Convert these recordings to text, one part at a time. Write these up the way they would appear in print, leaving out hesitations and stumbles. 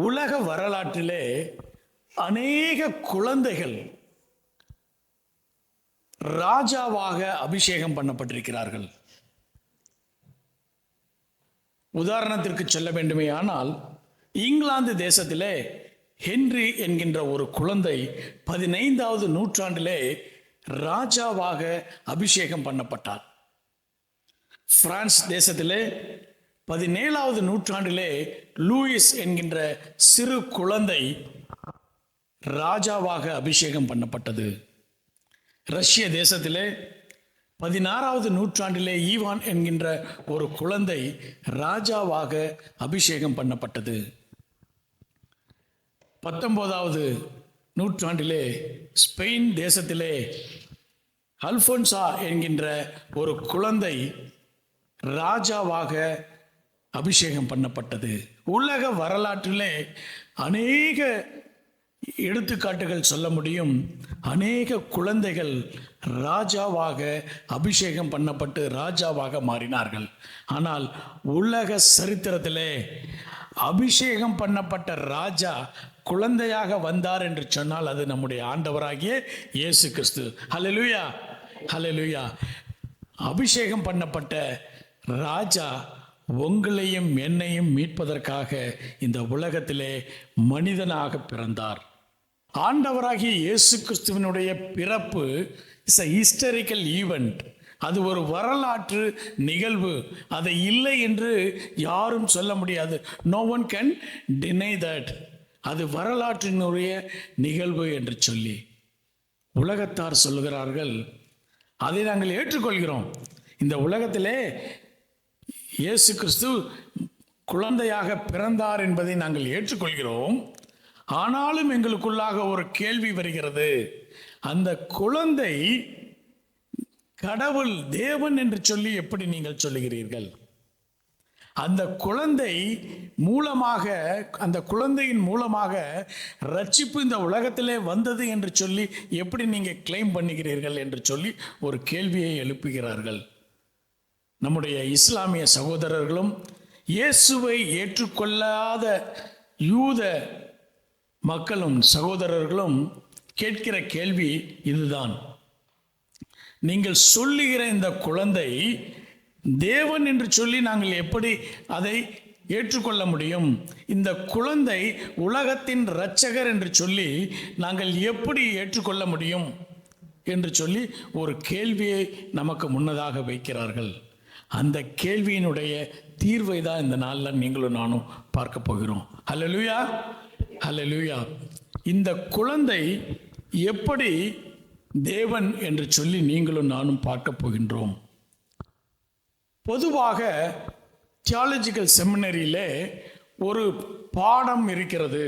உலக வரலாற்றிலே அநேக குழந்தைகள் ராஜாவாக அபிஷேகம் பண்ணப்பட்டிருக்கிறார்கள். உதாரணத்திற்கு சொல்ல வேண்டுமே ஆனால், இங்கிலாந்து தேசத்திலே ஹென்றி என்கின்ற ஒரு குழந்தை 15வது நூற்றாண்டிலே ராஜாவாக அபிஷேகம் பண்ணப்பட்டார். பிரான்ஸ் தேசத்திலே 17வது நூற்றாண்டிலே லூயிஸ் என்கின்ற சிறு குழந்தை ராஜாவாக அபிஷேகம் பண்ணப்பட்டது. ரஷ்ய தேசத்திலே 16வது நூற்றாண்டிலே ஈவான் என்கின்ற ஒரு குழந்தை ராஜாவாக அபிஷேகம் பண்ணப்பட்டது. 19வது நூற்றாண்டிலே ஸ்பெயின் தேசத்திலே அல்போன்சா என்கின்ற ஒரு குழந்தை ராஜாவாக அபிஷேகம் பண்ணப்பட்டது. உலக வரலாற்றிலே அநேக எடுத்துக்காட்டுகள் சொல்ல முடியும். அநேக குழந்தைகள் ராஜாவாக அபிஷேகம் பண்ணப்பட்டு ராஜாவாக மாறினார்கள். ஆனால் உலக சரித்திரத்திலே அபிஷேகம் பண்ணப்பட்ட ராஜா குழந்தையாக வந்தார் என்று சொன்னால் அது நம்முடைய ஆண்டவராகிய இயேசு கிறிஸ்து. ஹல்லேலூயா, ஹல்லேலூயா. அபிஷேகம் பண்ணப்பட்ட ராஜா உங்களையும் என்னையும் மீட்பதற்காக இந்த உலகத்திலே மனிதனாக பிறந்தார். ஆண்டவராகிய இயேசு கிறிஸ்துவினுடைய பிறப்பு இஸ் a historical event. அது ஒரு வரலாற்று நிகழ்வு. அதை இல்லை என்று யாரும் சொல்ல முடியாது. No one can deny that. அது வரலாற்றினுடைய நிகழ்வு என்று சொல்லி உலகத்தார் சொல்லுகிறார்கள். அதை நாங்கள் ஏற்றுக்கொள்கிறோம். இந்த உலகத்திலே இயேசு கிறிஸ்து குழந்தையாக பிறந்தார் என்பதை நாங்கள் ஏற்றுக்கொள்கிறோம். ஆனாலும் எங்களுக்குள்ளாக ஒரு கேள்வி வருகிறது. அந்த குழந்தை கடவுள் தேவன் என்று சொல்லி எப்படி நீங்கள் சொல்லுகிறீர்கள்? அந்த குழந்தை மூலமாக, அந்த குழந்தையின் மூலமாக ரட்சிப்பு இந்த உலகத்திலே வந்தது என்று சொல்லி எப்படி நீங்கள் கிளைம் பண்ணுகிறீர்கள் என்று சொல்லி ஒரு கேள்வியை எழுப்புகிறார்கள். நம்முடைய இஸ்லாமிய சகோதரர்களும் இயேசுவை ஏற்றுக்கொள்ளாத யூத மக்களும் சகோதரர்களும் கேட்கிற கேள்வி இதுதான். நீங்கள் சொல்லுகிற இந்த குழந்தை தேவன் என்று சொல்லி நாங்கள் எப்படி அதை ஏற்றுக்கொள்ள முடியும்? இந்த குழந்தை உலகத்தின் இரட்சகர் என்று சொல்லி நாங்கள் எப்படி ஏற்றுக்கொள்ள முடியும் என்று சொல்லி ஒரு கேள்வியை நமக்கு முன்னதாக வைக்கிறார்கள். அந்த கேள்வியினுடைய தீர்வை தான் இந்த நாளில் நீங்களும் நானும் பார்க்க போகிறோம். ஹல்லேலூயா, ஹல்லேலூயா. இந்த குழந்தை எப்படி தேவன் என்று சொல்லி நீங்களும் நானும் பார்க்க போகின்றோம். பொதுவாக தியாலஜிக்கல் செமினரியிலே ஒரு பாடம் இருக்கிறது,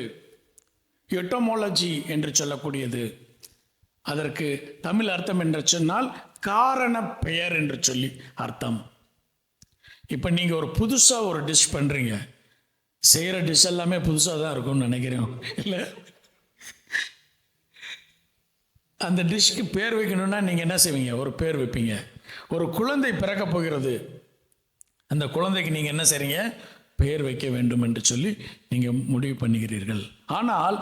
எட்டமோலஜி என்று சொல்லக்கூடியது. அதற்கு தமிழ் அர்த்தம் என்று சொன்னால் காரண பெயர் என்று சொல்லி அர்த்தம். இப்போ நீங்கள் ஒரு புதுசாக ஒரு டிஷ் பண்ணுறீங்க, செய்கிற டிஷ் எல்லாமே புதுசாக தான் இருக்கும்னு நினைக்கிறேன், இல்லை? அந்த டிஷ்க்கு பேர் வைக்கணும்னா நீங்கள் என்ன செய்வீங்க? ஒரு பேர் வைப்பீங்க. ஒரு குழந்தை பிறக்க போகிறது, அந்த குழந்தைக்கு நீங்கள் என்ன செய்றீங்க? பெயர் வைக்க வேண்டும் என்று சொல்லி நீங்கள் முடிவு பண்ணுகிறீர்கள். ஆனால்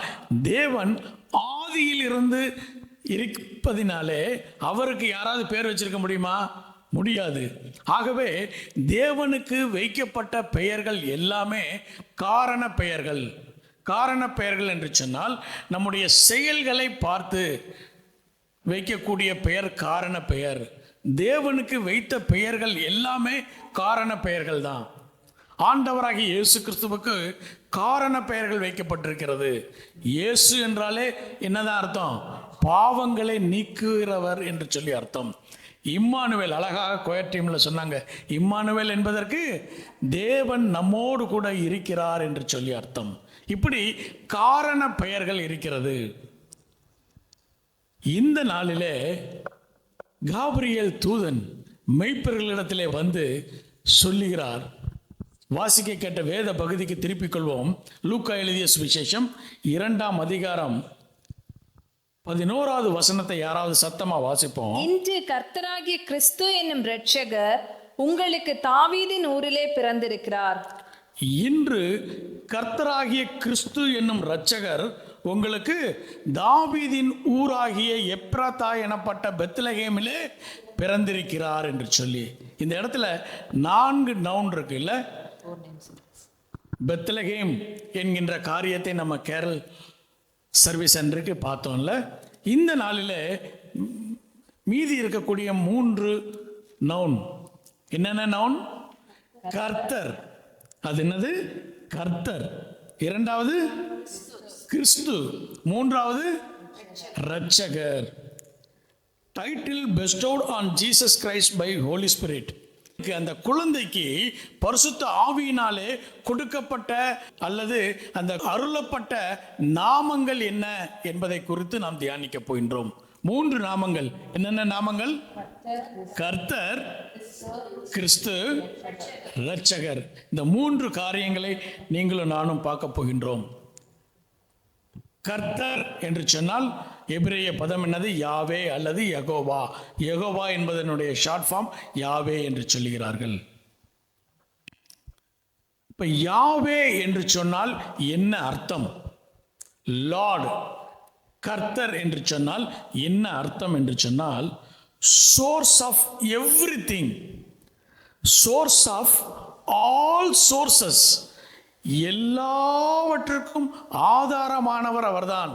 தேவன் ஆதியில் இருந்து இருப்பதினாலே அவருக்கு யாராவது பேர் வச்சிருக்க முடியுமா? முடியாது. ஆகவே தேவனுக்கு வைக்கப்பட்ட பெயர்கள் எல்லாமே காரண பெயர்கள். காரண பெயர்கள் என்று சொன்னால் நம்முடைய செயல்களை பார்த்து வைக்கக்கூடிய பெயர் காரண பெயர். தேவனுக்கு வைத்த பெயர்கள் எல்லாமே காரண பெயர்கள் தான். ஆண்டவராகிய இயேசு கிறிஸ்துவுக்கு காரண பெயர்கள் வைக்கப்பட்டிருக்கிறது. இயேசு என்றாலே என்னதான் அர்த்தம்? பாவங்களை நீக்குகிறவர் என்று சொல்லி அர்த்தம். இம்மானுவேல், அழகாக கோயர் டீமில் சொன்னாங்க, இம்மானுவேல் என்பதற்கு தேவன் நம்மோடு கூட இருக்கிறார் என்று சொல்லி அர்த்தம். இப்படி காரண பெயர்கள் இருக்கிறது. இந்த நாளிலே காபிரியேல் தூதன் மெய்ப்பர்களிடத்திலே வந்து சொல்லுகிறார். வாசிக்க கேட்ட வேத பகுதிக்கு திருப்பிக் கொள்வோம். லூக்கா எழுதிய சுவிசேஷம் 2ஆம் அதிகாரம் 11வது வசனத்தை யாராவது சத்தமா வாசிப்போம். இன்று கர்த்தராகிய கிறிஸ்து என்னும் இரட்சகர் உங்களுக்கு தாவீதின் ஊரிலே பிறந்திருக்கிறார். இன்று கர்த்தராகிய கிறிஸ்து என்னும் இரட்சகர் உங்களுக்கு தாவீதின் ஊராகிய எப்ராத்தா எனப்பட்ட பெத்லகேமிலே பிறந்திருக்கிறார் என்று சொல்லி, இந்த இடத்துல 4 நவுன் இருக்கு இல்ல. பெத்லகேம் என்கின்ற காரியத்தை நம்ம கேரல் சர்வீஸ் அன்றைக்கு பார்த்தோம்ல. இந்த நாளில் மீதி இருக்கக்கூடிய 3 நவுன் என்னென்ன நவுன்? கர்த்தர், அது என்னது? கர்த்தர். இரண்டாவது கிறிஸ்து, மூன்றாவது இரட்சகர். Title bestowed on Jesus Christ by Holy Spirit. அந்த குழந்தைக்கு பரிசுத்த ஆவியினாலே கொடுக்கப்பட்ட அல்லது அந்த அருளப்பட்ட நாமங்கள் என்ன என்பதை குறித்து நாம் தியானிக்க போகின்றோம். 3 நாமங்கள். என்னென்ன நாமங்கள்? கர்த்தர், கிறிஸ்து, இரட்சகர். இந்த 3 காரியங்களை நீங்களும் நானும் பார்க்க போகின்றோம். கர்த்தர் என்று சொன்னால் எபிரேய பதம் என்னது? யாவே அல்லது யெகோவா. யெகோவா என்பதனுடைய ஷார்ட் ஃபார்ம் யாவே என்று சொல்லுகிறார்கள். இப்ப யாவே என்று சொன்னால் என்ன அர்த்தம்? லார்ட். கர்த்தர் என்று சொன்னால் என்ன அர்த்தம் என்று சொன்னால் source of everything, source of all sources, எல்லாவற்றிற்கும் ஆதாரமானவர் அவர்தான்.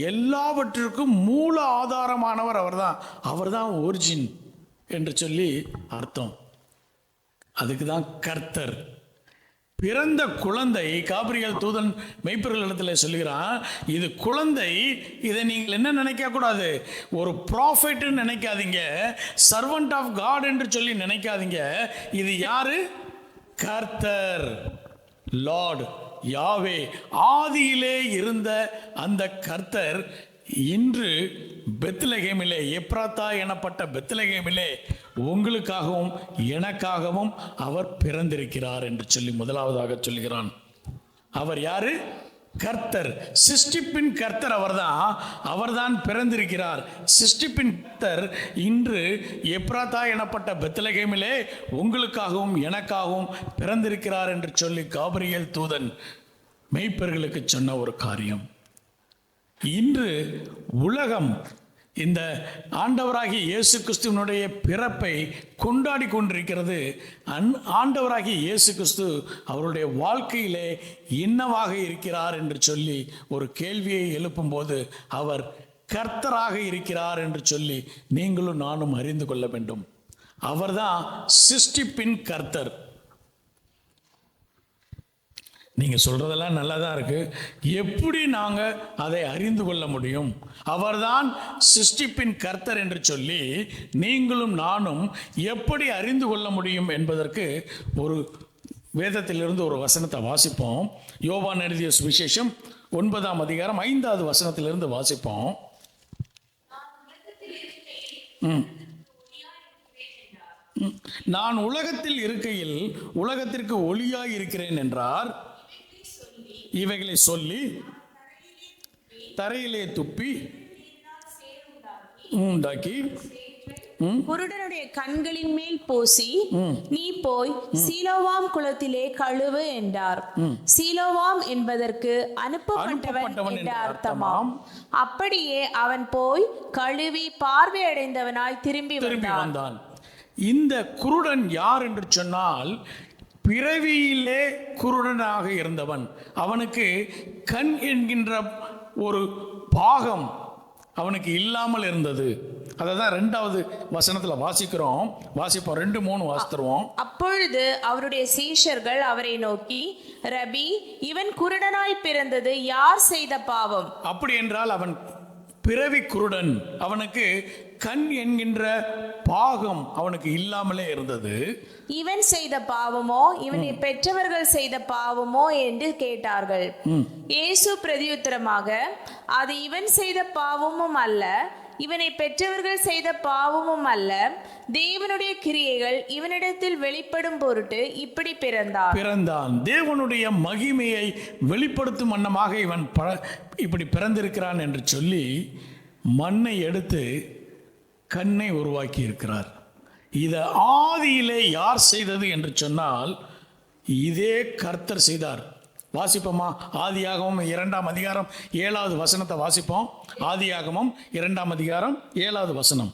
எல்லாவற்றிற்கும் மூல ஆதாரமானவர் அவர்தான். அவர்தான் ஒரிஜின் என்று சொல்லி அர்த்தம். அதுக்கு தான் கர்த்தர். பிறந்த குழந்தை, காபிரியல் தூதன் மெய்ப்பர்களிடத்தில் சொல்லுகிறான், இது குழந்தை, இதை நீங்கள் என்ன நினைக்க கூடாது, ஒரு ப்ராஃபெட்னு நினைக்காதீங்க, சர்வன்ட் ஆஃப் காட் என்று சொல்லி நினைக்காதீங்க. இது யாரு? கர்த்தர், லார்ட், யாவே. ஆதியிலே இருந்த அந்த கர்த்தர் இன்று பெத்லகேமிலே, எப்ராத்தா எனப்பட்ட பெத்லகேமிலே உங்களுக்காகவும் எனக்காகவும் அவர் பிறந்திருக்கிறார் என்று சொல்லி முதலாவதாக சொல்கிறான். அவர் யாரு? கர்த்தர். சிருஷ்டிப்பின் கர்த்தர் அவர்தான். அவர்தான் பிறந்திருக்கிறார். சிருஷ்டிப்பின் கர்த்தர் இன்று எப்ராத்தா எனப்பட்ட பெத்லகேமிலே உங்களுக்காகவும் எனக்காகவும் பிறந்திருக்கிறார் என்று சொல்லி காபிரியல் தூதன் மெய்ப்பர்களுக்கு சொன்ன ஒரு காரியம். இன்று உலகம் இந்த ஆண்டவராகிய இயேசு கிறிஸ்துவனுடைய பிறப்பை கொண்டாடி கொண்டிருக்கிறது. ஆண்டவராகிய இயேசு கிறிஸ்து அவருடைய வாழ்க்கையிலே என்னவாக இருக்கிறார் என்று சொல்லி ஒரு கேள்வியை எழுப்பும்போது அவர் கர்த்தராக இருக்கிறார் என்று சொல்லி நீங்களும் நானும் அறிந்து கொள்ள வேண்டும். அவர்தான் சிருஷ்டிப்பின் கர்த்தர். நீங்கள் சொல்கிறதெல்லாம் நல்லா தான் இருக்குது. எப்படி நாங்கள் அதை அறிந்து கொள்ள முடியும்? அவர்தான் சிருஷ்டிப்பின் கர்த்தர் என்று சொல்லி நீங்களும் நானும் எப்படி அறிந்து கொள்ள முடியும் என்பதற்கு ஒரு வேதத்திலிருந்து ஒரு வசனத்தை வாசிப்போம். யோவான் எழுதிய சுவிசேஷம் 9ஆம் அதிகாரம் 5வது வசனத்திலிருந்து வாசிப்போம். நான் உலகத்தில் இருக்கையில் உலகத்திற்கு ஒளியாய் இருக்கிறேன் என்றார். இவைகளை சொல்லி தரையிலே துப்பி உண்டாக்கி குருடனுடைய கண்களின் மேல் பூசி நீ போய் சீலோவாம் குளத்திலே கழுவு என்றார். சீலோவாம் என்பதற்கு அனுப்பப்பட்டவன் என்ற அர்த்தமாம். அப்படியே அவன் போய் கழுவி பார்வை அடைந்தவனாய் திரும்பி வந்தான். இந்த குருடன் யார் என்று சொன்னால் பிறவியிலே குருடனாக இருந்தவன். அவனுக்கு கண் என்கின்ற ஒரு பாகம் அவனுக்கு இல்லாமல் இருந்தது. அதை தான் 2வது வசனத்தில் வாசிப்போம். 2-3 வாசித்துருவோம். அப்பொழுது அவருடைய சீஷர்கள் அவரை நோக்கி, ரபி, இவன் குருடனாய் பிறந்தது யார் செய்த பாவம்? அப்படி என்றால் அவன் பிறவி குருடன். அவனுக்கு கண் என்கின்ற பாகம் அவனுக்கு இல்லாமலே இருந்தது. இவன் செய்த பாவமோ இவனை பெற்றவர்கள் செய்த பாவமோ என்று கேட்டார்கள். இயேசு பிரதியுத்தரமாக, அது இவன் செய்த பாவமும் அல்ல, இவனை பெற்றவர்கள் செய்த பாவமும் அல்ல, தேவனுடைய கிரியைகள் இவனிடத்தில் வெளிப்படும் பொருட்டு இப்படி பிறந்தான். தேவனுடைய மகிமையை வெளிப்படுத்தும் வண்ணமாக இவன் இப்படி பிறந்திருக்கிறான் என்று சொல்லி மண்ணை எடுத்து கண்ணை உருவாக்கி இருக்கிறார். இதை ஆதியிலே யார் செய்தது என்று சொன்னால் இதே கர்த்தர் செய்தார். வாசிப்போமா? ஆதியாகமம் 2ஆம் அதிகாரம் 7வது வசனத்தை வாசிப்போம். ஆதியாகமம் 2ஆம் அதிகாரம் 7வது வசனம்.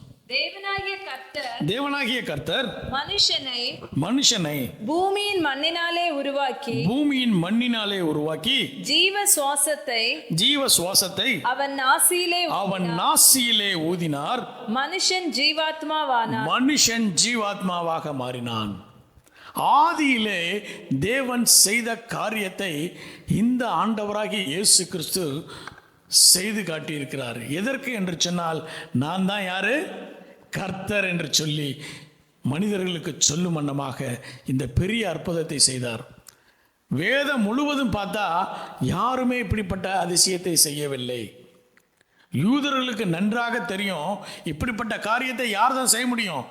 தேவனாகிய கர்த்தர் மனுஷனை பூமியின் மண்ணினாலே உருவாக்கி ஜீவ சுவாசத்தை அவன் நாசியிலே ஊதினார். மனுஷன் ஜீவாத்மாவாக மாறினான். ஆதியிலே தேவன் செய்த காரியத்தை இந்த ஆண்டவராகிய இயேசு கிறிஸ்து செய்து காட்டியிருக்கிறார். எதற்கு என்று சொன்னால், நான் தான் யாரு? கர்த்தர் என்று சொல்லி மனிதர்களுக்கு சொல்லும் வண்ணமாக இந்த பெரிய அற்புதத்தை செய்தார். வேதம் முழுவதும் பார்த்தா யாருமே இப்படிப்பட்ட அதிசயத்தை செய்யவில்லை. யூதர்களுக்கு நன்றாக தெரியும், இப்படிப்பட்ட காரியத்தை யார் தான் செய்ய முடியும்?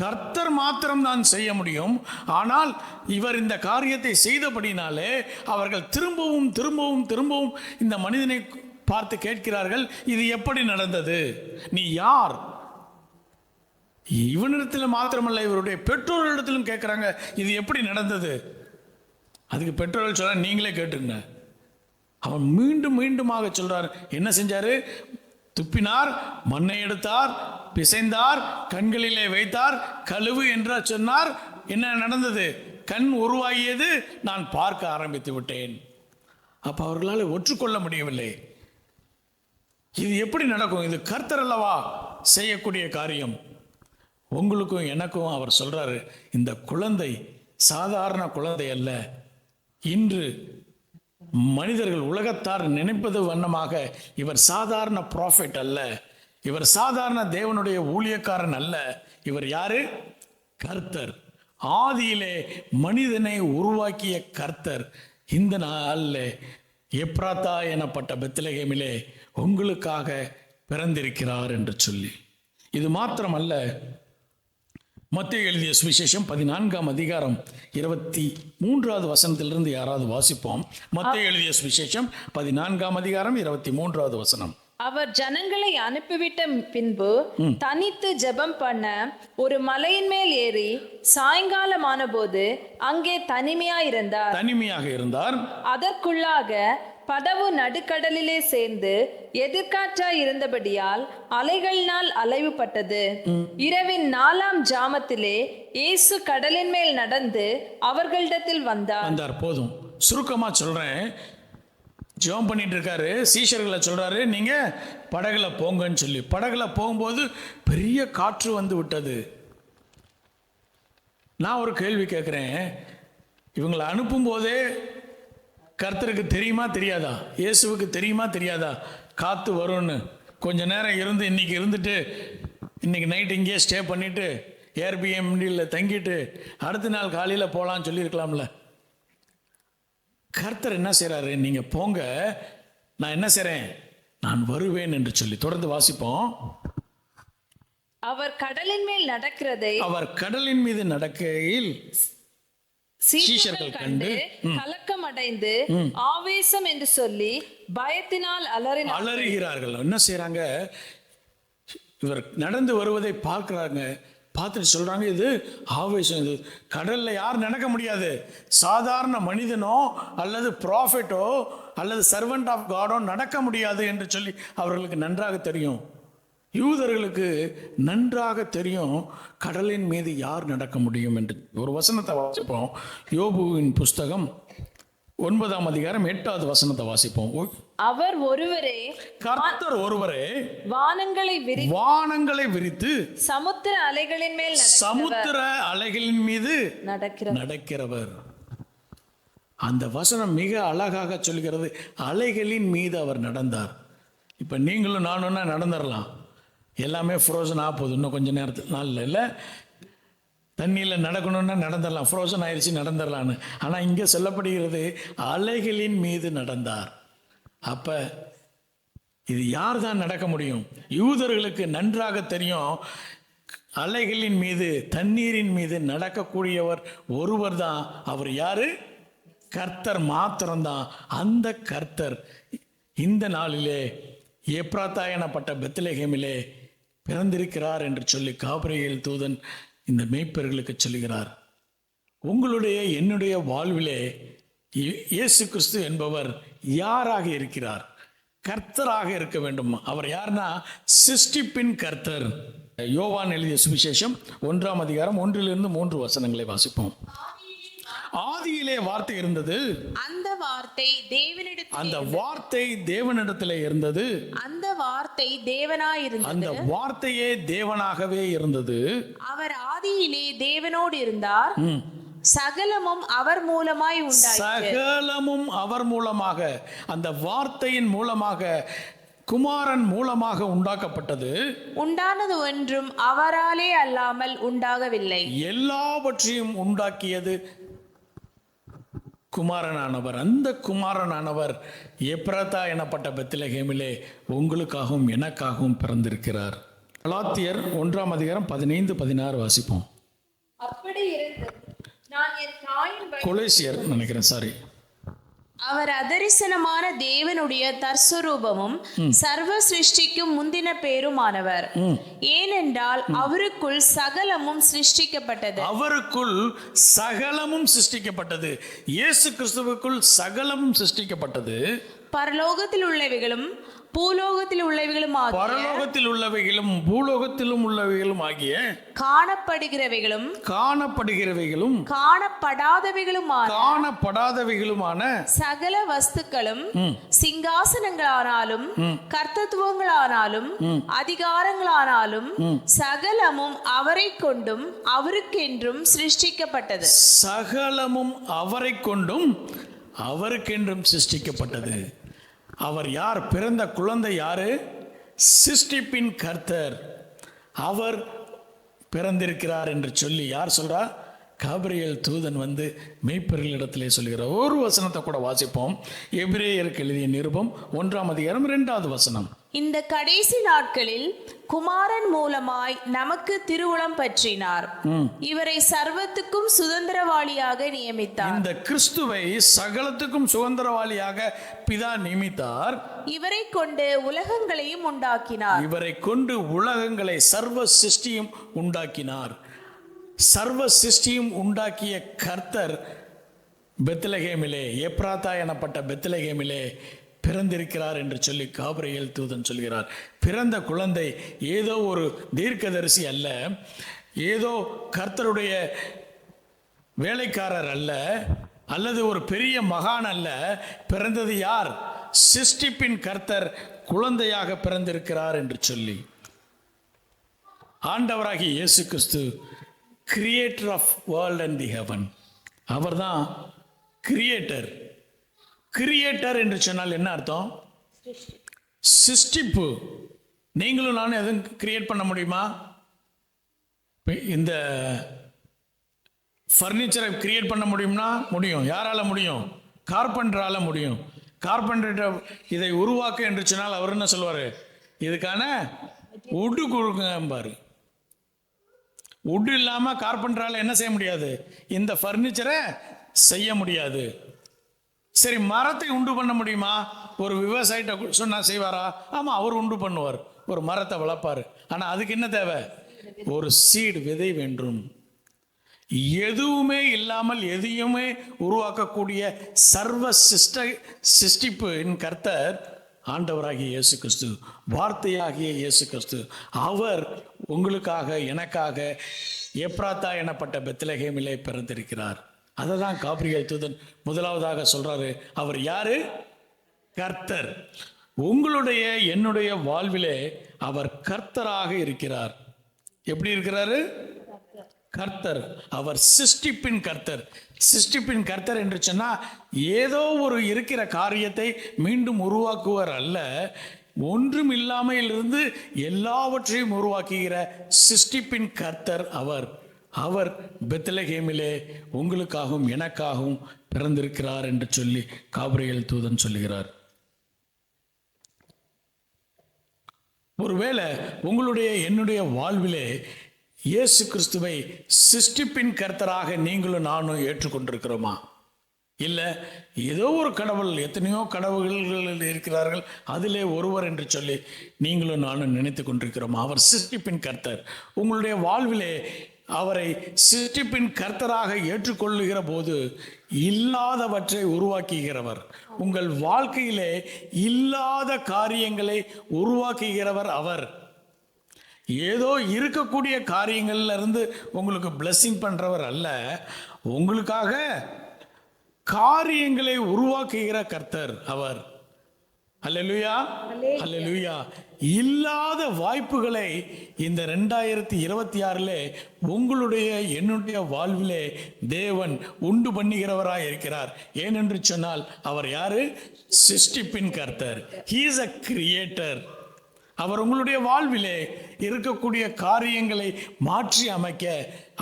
கர்த்தர் மாத்திரம்தான் செய்ய முடியும். ஆனால் இவர் இந்த காரியத்தை செய்தபடினாலே அவர்கள் திரும்பவும் திரும்பவும் திரும்பவும் இந்த மனிதனை பார்த்து கேட்கிறார்கள், இது எப்படி நடந்தது? நீ யார்? இவனிடத்தில் மாத்திரமல்ல, இவருடைய பெற்றோர்களிடத்திலும் கேட்குறாங்க, இது எப்படி நடந்தது? அதுக்கு பெற்றோர்கள் சொல்ற, நீங்களே கேட்டுங்க. அவன் மீண்டும் மீண்டுமாக சொல்றார். என்ன செஞ்சாரு? துப்பினார், மண்ணை எடுத்தார், பிசைந்தார், கண்களிலே வைத்தார், கழுவு என்று சொன்னார். என்ன நடந்தது? கண் உருவாகியது, நான் பார்க்க ஆரம்பித்து விட்டேன். அப்ப அவர்களால் ஒற்றுக்கொள்ள முடியவில்லை. இது எப்படி நடக்கும்? இது கர்த்தர் அல்லவா செய்யக்கூடிய காரியம். உங்களுக்கும் எனக்கும் அவர் சொல்றாரு, இந்த குழந்தை சாதாரண குழந்தை அல்ல. இன்று மனிதர்கள் உலகத்தார் நினைப்பது வண்ணமாக இவர் சாதாரண ப்ராஃபெட் அல்ல, இவர் சாதாரண தேவனுடைய ஊழியக்காரன் அல்ல. இவர் யாரு? கர்த்தர். ஆதியிலே மனிதனை உருவாக்கிய கர்த்தர் இந்த நாளில் எப்ராத்தா எனப்பட்ட பெத்லகேமிலே உங்களுக்காக பிறந்திருக்கிறார் என்று சொல்லி. இது மாத்திரமல்ல, மத்தேயு எழுதிய சுவிசேஷம் 14ஆம் அதிகாரம் 23வது வசனத்திலிருந்து யாராவது வாசிப்போம். மத்தேயு எழுதிய சுவிசேஷம் 14ஆம் அதிகாரம் 23வது வசனம். அவர் ஜனங்களை அனுப்பிவிட்ட பின்பு தனித்து ஜெபம் பண்ண ஒரு மலையின் மேல் ஏறி சாயங்காலமான போது அங்கே தனிமையாக இருந்தார். அதற்குள்ளாக படவு நடுக்கடலிலே சேர்ந்து எதிர்காற்றாய் இருந்தபடியால் அலைகளினால் அலைவுபட்டது. இரவின் 4ஆம் ஜாமத்திலே இயேசு கடலின் மேல் நடந்து அவர்களிடத்தில் வந்தார். போதும், சுருக்கமா சொல்றேன். ஜெபம் பண்ணிட்டு இருக்காரு, சீஷர்களை சொல்றாரு, நீங்க படகுல போங்கன்னு சொல்லி. படகுல போகும்போது பெரிய காற்று வந்து விட்டது. நான் ஒரு கேள்வி கேட்கிறேன், இவங்களை அனுப்பும் போதே கர்த்தருக்கு தெரியுமா தெரியாதா? இயேசுவுக்கு தெரியுமா தெரியாதா காத்து வரும்னு? கொஞ்ச நேரம் இருந்து இன்னைக்கு இருந்துட்டு இன்னைக்கு நைட் இங்கேயே ஸ்டே பண்ணிட்டு ஏர்பிஎம்டியில் தங்கிட்டு அடுத்த நாள் காலையில் போகலான்னு சொல்லியிருக்கலாம்ல. கர்த்தர் என்ன செய்கிறாரு? நீங்கள் போங்க, நான் என்ன செய்கிறேன், நான் வருவேன் என்று சொல்லி. தொடர்ந்து வாசிப்போம். அவர் கடலின் மேல் நடக்கிறதை அவர் கடலின் மீது நடக்கையில் சீஷர்கள் கண்டு கலக்கம் அடைந்து ஆவேசம் என்று சொல்லி பயத்தினால் அலறுகிறார்கள். என்ன செய்யறாங்க? இவர் நடந்து வருவதை பார்க்கிறாங்க, பார்த்துட்டு சொல்றாங்க, இது ஆவேசம். இது கடல்ல யார் நடக்க முடியாது. சாதாரண மனிதனோ அல்லது ப்ராஃபெட்டோ அல்லது சர்வெண்ட் ஆஃப் காடோ நடக்க முடியாது என்று சொல்லி அவர்களுக்கு நன்றாக தெரியும். யூதர்களுக்கு நன்றாக தெரியும் கடலின் மீது யார் நடக்க முடியும் என்று. ஒரு வசனத்தை வாசிப்போம். யோபுவின் புஸ்தகம் 9ஆம் அதிகாரம் 8வது வசனத்தை வாசிப்போம். அவர் ஒருவரே, கர்த்தர் ஒருவரே வானங்களை விரித்து சமுத்திர அலைகளின் மீது நடக்கிறவர். அந்த வசனம் மிக அழகாக சொல்கிறது. அலைகளின் மீது அவர் நடந்தார். இப்ப நீங்களும் நானும் நடந்துடலாம், எல்லாமே ஃப்ரோசன் ஆக போகுது இன்னும் கொஞ்சம் நாளில். இல்லை, தண்ணியில் நடக்கணும்னா நடந்துடலாம், ஃப்ரோசன் ஆயிடுச்சு நடந்துடலான்னு. ஆனால் இங்கே சொல்லப்படுகிறது அலைகளின் மீது நடந்தார். அப்போ இது யார் தான் நடக்க முடியும்? யூதர்களுக்கு நன்றாக தெரியும், அலைகளின் மீது தண்ணீரின் மீது நடக்கக்கூடியவர் ஒருவர் தான். அவர் யாரு? கர்த்தர் மாத்திரம்தான். அந்த கர்த்தர் இந்த நாளிலே எப்ராத்தா எனப்பட்ட பெத்லகேமிலே பிறந்திருக்கிறார் என்று சொல்லி காபிரியேல் தூதன் இந்த மேய்ப்பர்களுக்கு சொல்லுகிறார். உங்களுடைய என்னுடைய வாழ்விலே இயேசு கிறிஸ்து என்பவர் யாராக இருக்கிறார்? கர்த்தராக இருக்க வேண்டும். அவர் யாருன்னா சிருஷ்டிப்பின் கர்த்தர். யோவான் எழுதிய சுவிசேஷம் 1ஆம் அதிகாரம் 1-3 வசனங்களை வாசிப்போம். ஆதியிலே வார்த்தை இருந்தது, அந்த வார்த்தை தேவனிடத்திலே இருந்தது, அந்த வார்த்தை தேவனாயிருந்தது, அந்த வார்த்தையே தேவனாகவே இருந்தது. அவர் ஆதியிலே தேவனோடு இருந்தார். சகலமும் அவர் மூலமாய் உண்டாயிற்று. சகலமும் அவர் மூலமாக, அந்த வார்த்தையின் மூலமாக, குமாரன் மூலமாக உண்டாக்கப்பட்டது. உண்டானது ஒன்றும் அவராலே அல்லாமல் உண்டாகவில்லை. எல்லாவற்றையும் உண்டாக்கியது குமாரனானவர். அந்த குமாரனானவர் எப்ராத்தா எனப்பட்ட பெத்லகேமிலே உங்களுக்காகவும் எனக்காகவும் பிறந்திருக்கிறார். கலாத்தியர் 1ஆம் அதிகாரம் 15-16 வாசிப்போம். அப்படி இருந்து நான் என் தாயின் கொலேசியர் நினைக்கிறேன், சாரி. அவர் அதரிசனமான தேவனுடைய தற்சுரூபமும் சர்வ சிருஷ்டிக்கும் முந்தின பேருமானவர். ஏனென்றால் அவருக்குள் சகலமும் சிருஷ்டிக்கப்பட்டது. அவருக்குள் சகலமும் சிருஷ்டிக்கப்பட்டது. இயேசு கிறிஸ்துவுக்குள் சகலமும் சிருஷ்டிக்கப்பட்டது. பரலோகத்தில் உள்ளவைகளும் பூலோகத்தில் உள்ளவைகளும் பரலோகத்தில் உள்ளவைகளும் பூலோகத்திலும் உள்ளவைகளும் ஆகிய காணப்படுகிறவைகளும் காணப்படாதவைகளுமான சகல வஸ்துக்களும் சிங்காசனங்களானாலும் கர்த்தத்துவங்களானாலும் அதிகாரங்களானாலும் சகலமும் அவரை கொண்டும் அவருக்கென்றும் சிருஷ்டிக்கப்பட்டது. சகலமும் அவரை கொண்டும் அவருக்கென்றும் சிருஷ்டிக்கப்பட்டது. அவர் யார்? பிறந்த குழந்தை யாரு? சிருஷ்டிப்பின் கர்த்தர். அவர் பிறந்திருக்கிறார் என்று சொல்லி யார் சொல்றா? காபிரியேல் தூதன் வந்து மேய்ப்பர்களிடத்திலே சொல்கிறார். ஒரு வசனத்தை கூட வாசிப்போம். எபிரேயருக்கு எழுதிய நிருபம் 1ஆம் அதிகாரம் 2வது வசனம். இந்த கடைசி நாட்களில் குமாரன் மூலமாய் நமக்கு திருவுளம் பற்றினார். இவரை சர்வத்துக்கும் சுதந்திரவாளியாக நியமித்தார். இந்த கிறிஸ்துவை சகலத்துக்கும் சுதந்திரவாளியாக பிதா நியமித்தார். இவரை கொண்டு உலகங்களையும் உண்டாக்கினார். இவரை கொண்டு உலகங்களை, சர்வ சிருஷ்டியும் உண்டாக்கினார். சர்வ சிருஷ்டியும் உண்டாக்கிய கர்த்தர் பெத்லகேமிலே, எப்ராத்தா எனப்பட்ட பெத்லகேமிலே பிறந்திருக்கிறார் என்று சொல்லி காபிரியேல் தூதன் சொல்கிறார். பிறந்த குழந்தை ஏதோ ஒரு தீர்க்கதரிசி அல்ல, ஏதோ கர்த்தருடைய வேலைக்காரர் அல்ல, அல்லது ஒரு பெரிய மகான் அல்ல. பிறந்தது யார்? சிருஷ்டிப்பின் கர்த்தர் குழந்தையாக பிறந்திருக்கிறார் என்று சொல்லி ஆண்டவராகிய இயேசு கிறிஸ்து, creator of world and the heaven. அவர்தான் கிரியேட்டர். கிரியேட்டர் என்று சொன்னால் என்ன அர்த்தம்? சிருஷ்டிப்பு. நீங்களும் நானும் எதுவும் கிரியேட் பண்ண முடியுமா? இந்த ஃபர்னிச்சரை கிரியேட் பண்ண முடியும்னா முடியும். யாரால முடியும்? கார்பெண்டரால முடியும். கார்பெண்டர் இதை உருவாக்க என்று சொன்னால் அவர் என்ன சொல்லுவார்? இதுக்கான உட்டு கொடுங்க பாரு. உட்டு இல்லாமல் கார்பெண்டரால் என்ன செய்ய முடியாது? இந்த ஃபர்னிச்சரை செய்ய முடியாது. சரி, மரத்தை உண்டு பண்ண முடியுமா? ஒரு விவசாயிட்ட சொன்னா செய்வாரா? ஆமாம், அவர் உண்டு பண்ணுவார், ஒரு மரத்தை வளர்ப்பார். ஆனால் அதுக்கு என்ன தேவை? ஒரு சீடு, விதை வேண்டும். எதுவுமே இல்லாமல் எதையுமே உருவாக்கக்கூடிய சர்வ சிருஷ்டிப்பின் கர்த்தர் ஆண்டவராகிய இயேசு கிறிஸ்து, வார்த்தையாகிய இயேசு கிறிஸ்து. அவர் உங்களுக்காக எனக்காக எப்ராத்தா எனப்பட்ட பெத்லகேமிலே பிறந்திருக்கிறார். அதை தான் காபிரியேல் தூதன் முதலாவதாக சொல்றாரு. அவர் யாரு? கர்த்தர். உங்களுடைய என்னுடைய வாழ்விலே அவர் கர்த்தராக இருக்கிறார். எப்படி இருக்கிறாரு? கர்த்தர். அவர் சிருஷ்டிப்பின் கர்த்தர். சிருஷ்டிப்பின் கர்த்தர் என்று சொன்னா ஏதோ ஒரு இருக்கிற காரியத்தை மீண்டும் உருவாக்குவர் அல்ல, ஒன்றும் இல்லாமையிலிருந்து எல்லாவற்றையும் உருவாக்குகிற சிருஷ்டிப்பின் கர்த்தர் அவர். அவர் பெத்லகேமிலே உங்களுக்காகவும் எனக்காகவும் பிறந்திருக்கிறார் என்று சொல்லி காபிரியேல் தூதன் சொல்லுகிறார். ஒருவேளை உங்களுடைய என்னுடைய வாழ்விலே இயேசு கிறிஸ்துவை சிருஷ்டிப்பின் கர்த்தராக நீங்களும் நானும் ஏற்றுக்கொண்டிருக்கிறோமா? இல்லை ஏதோ ஒரு கடவுள், எத்தனையோ கடவுள்கள் இருக்கிறார்கள், அதிலே ஒருவர் என்று சொல்லி நீங்களும் நானும் நினைத்து கொண்டிருக்கிறோமா? அவர் சிருஷ்டிப்பின் கர்த்தர். உங்களுடைய வாழ்விலே அவரை சிருஷ்டிப்பின் கர்த்தராக ஏற்றுக்கொள்ளுகிற போது இல்லாதவற்றை உருவாக்குகிறவர். உங்கள் வாழ்க்கையிலே இல்லாத காரியங்களை உருவாக்குகிறவர் அவர். ஏதோ இருக்கக்கூடிய காரியங்கள்ல இருந்து உங்களுக்கு பிளெஸிங் பண்றவர் அல்ல, உங்களுக்காக காரியங்களை உருவாக்குகிற கர்த்தர் அவர். அல்லேலூயா, அல்லேலூயா. இல்லாத வாய்ப்புகளை இந்த 2026 உங்களுடைய என்னுடைய வாழ்விலே தேவன் உண்டு பண்ணுகிறவராய் இருக்கிறார். ஏனென்று சொன்னால் அவர் யாரு? சிருஷ்டிப்பின் கர்த்தர். He is a creator. அவர் உங்களுடைய வாழ்விலே இருக்கக்கூடிய காரியங்களை மாற்றி அமைக்க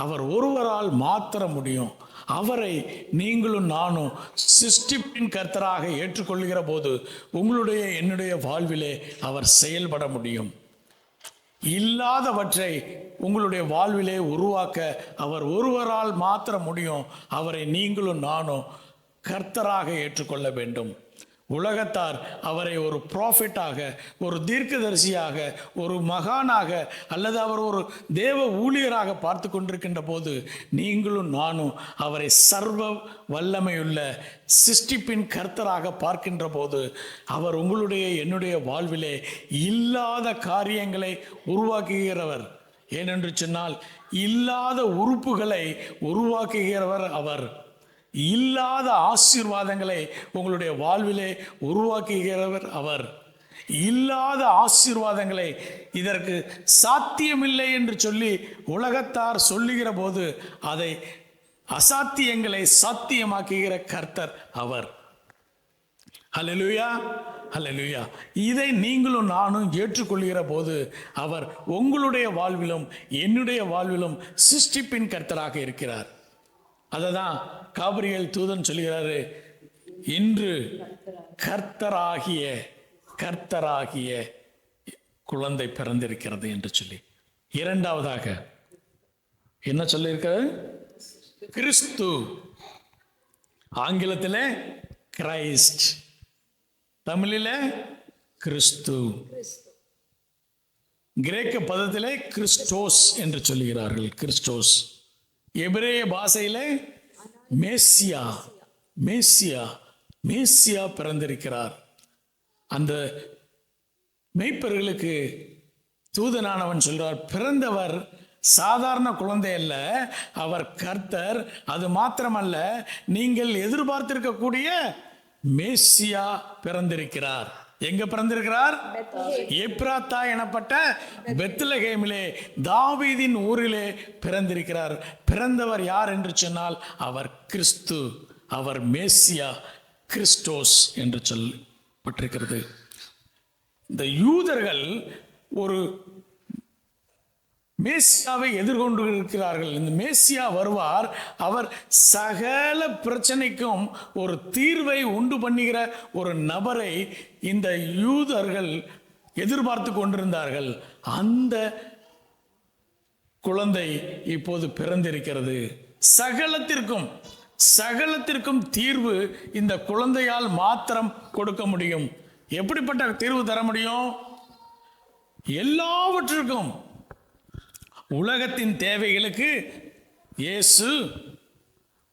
அவர் ஒருவரால் மாத்திர முடியும். அவரை நீங்களும் நானும் சிருஷ்டிப்பின் கர்த்தராக ஏற்றுக்கொள்கிற போது உங்களுடைய என்னுடைய வாழ்விலே அவர் செயல்பட முடியும். இல்லாதவற்றை உங்களுடைய வாழ்விலே உருவாக்க அவர் ஒருவரால் மாத்திர முடியும். அவரை நீங்களும் நானும் கர்த்தராக ஏற்றுக்கொள்ள வேண்டும். உலகத்தார் அவரை ஒரு ப்ராஃபிட்டாக, ஒரு தீர்க்கதரிசியாக, ஒரு மகானாக அல்லது அவர் ஒரு தேவ ஊழியராக பார்த்து கொண்டிருக்கின்ற போது நீங்களும் நானும் அவரை சர்வ வல்லமையுள்ள சிருஷ்டிப்பின் கர்த்தராக பார்க்கின்ற போது அவர் உங்களுடைய என்னுடைய வாழ்விலே இல்லாத காரியங்களை உருவாக்குகிறவர். ஏனென்று சொன்னால் இல்லாத உறுப்புகளை உருவாக்குகிறவர் அவர். இல்லாத ஆசீர்வாதங்களை உங்களுடைய வாழ்விலே உருவாக்குகிறவர் அவர். இல்லாத ஆசீர்வாதங்களை இதற்கு சாத்தியமில்லை என்று சொல்லி உலகத்தார் சொல்லுகிற போது அதை அசாத்தியங்களை சாத்தியமாக்குகிற கர்த்தர் அவர். ஹல்லேலூயா, ஹல்லேலூயா. இதை நீங்களும் நானும் ஏற்றுக்கொள்கிற போது அவர் உங்களுடைய வாழ்விலும் என்னுடைய வாழ்விலும் சிருஷ்டிப்பின் கர்த்தராக இருக்கிறார். அதை தான் காபிரியேல் தூதன் சொல்கிறாரு, இன்று கர்த்தராகிய குழந்தை பிறந்திருக்கிறது என்று சொல்லி. இரண்டாவதாக என்ன சொல்லியிருக்கிறது? கிறிஸ்து. ஆங்கிலத்திலே கிரைஸ்ட், தமிழிலே கிறிஸ்து, கிரேக்க பதத்திலே கிறிஸ்டோஸ் என்று சொல்லுகிறார்கள். கிறிஸ்டோஸ். எபிரேய பாஷையிலே மேசியா, மேசியா, மேசியா பிறந்திருக்கிறார். அந்த மெய்ப்பர்களுக்கு தூதனானவன் சொல்றார், பிறந்தவர் சாதாரண குழந்தை அல்ல, அவர் கர்த்தர். அது மாத்திரமல்ல, நீங்கள் எதிர்பார்த்திருக்கக்கூடிய மேசியா பிறந்திருக்கிறார். எங்க பிறந்திருக்கிறார்? எப்ராத்தா எனப்பட்ட பெத்லகேமிலே, தாவீதின் ஊரிலே பிறந்திருக்கிறார். பிறந்தவர் யார் என்று சொன்னால் அவர் கிறிஸ்து, அவர் மேசியா, கிறிஸ்டோஸ் என்று சொல்லப்பட்டிருக்கிறது. இந்த யூதர்கள் ஒரு மேசியாவை எதிர்கொண்டு இருக்கிறார்கள். இந்த மேசியா வருவார், அவர் சகல பிரச்சனைக்கும் ஒரு தீர்வை உண்டு பண்ணுகிற ஒரு நபரை இந்த யூதர்கள் எதிர்பார்த்து கொண்டிருந்தார்கள். அந்த குழந்தை இப்போது பிறந்திருக்கிறது. சகலத்திற்கும் தீர்வு இந்த குழந்தையால் மாத்திரம் கொடுக்க முடியும். எப்படிப்பட்ட தீர்வு தர முடியும்? எல்லாவற்றிற்கும், உலகத்தின் தேவைகளுக்கு இயேசு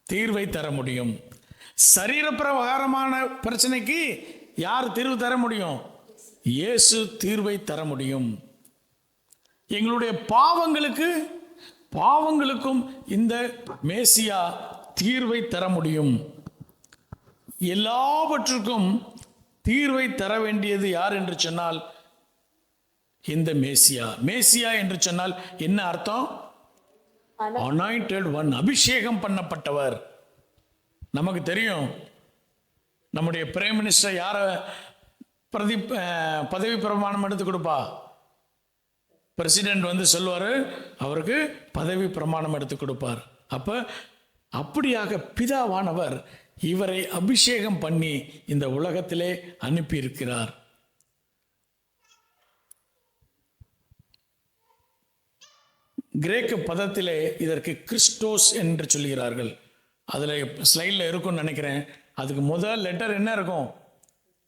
தீர்வை தர முடியும். சரீரப்பிரகாரமான பிரச்சனைக்கு யார் தீர்வு தர முடியும்? இயேசு தீர்வை தர முடியும். எங்களுடைய பாவங்களுக்கும் இந்த மேசியா தீர்வை தர முடியும். எல்லாவற்றுக்கும் தீர்வை தர வேண்டியது யார் என்று சொன்னால் இந்த மேசியா. மேசியா என்று சொன்னால் என்ன அர்த்தம்? அனாயிண்டட் ஒன், அபிஷேகம் பண்ணப்பட்டவர். நமக்கு தெரியும், நம்முடைய பிரைம் மினிஸ்டர் யார பதவி பிரமாணம் எடுத்து கொடுப்பா? பிரசிடென்ட் வந்து சொல்லுவார், அவருக்கு பதவி பிரமாணம் எடுத்து கொடுப்பார். அப்படியாக பிதாவானவர் இவரை அபிஷேகம் பண்ணி இந்த உலகத்திலே அனுப்பியிருக்கிறார். கிரேக்க பதத்திலே இதற்கு கிறிஸ்டோஸ் என்று சொல்கிறார்கள். அதில் ஸ்லைடில் இருக்கும்னு நினைக்கிறேன். அதுக்கு முதல் லெட்டர் என்ன இருக்கும்?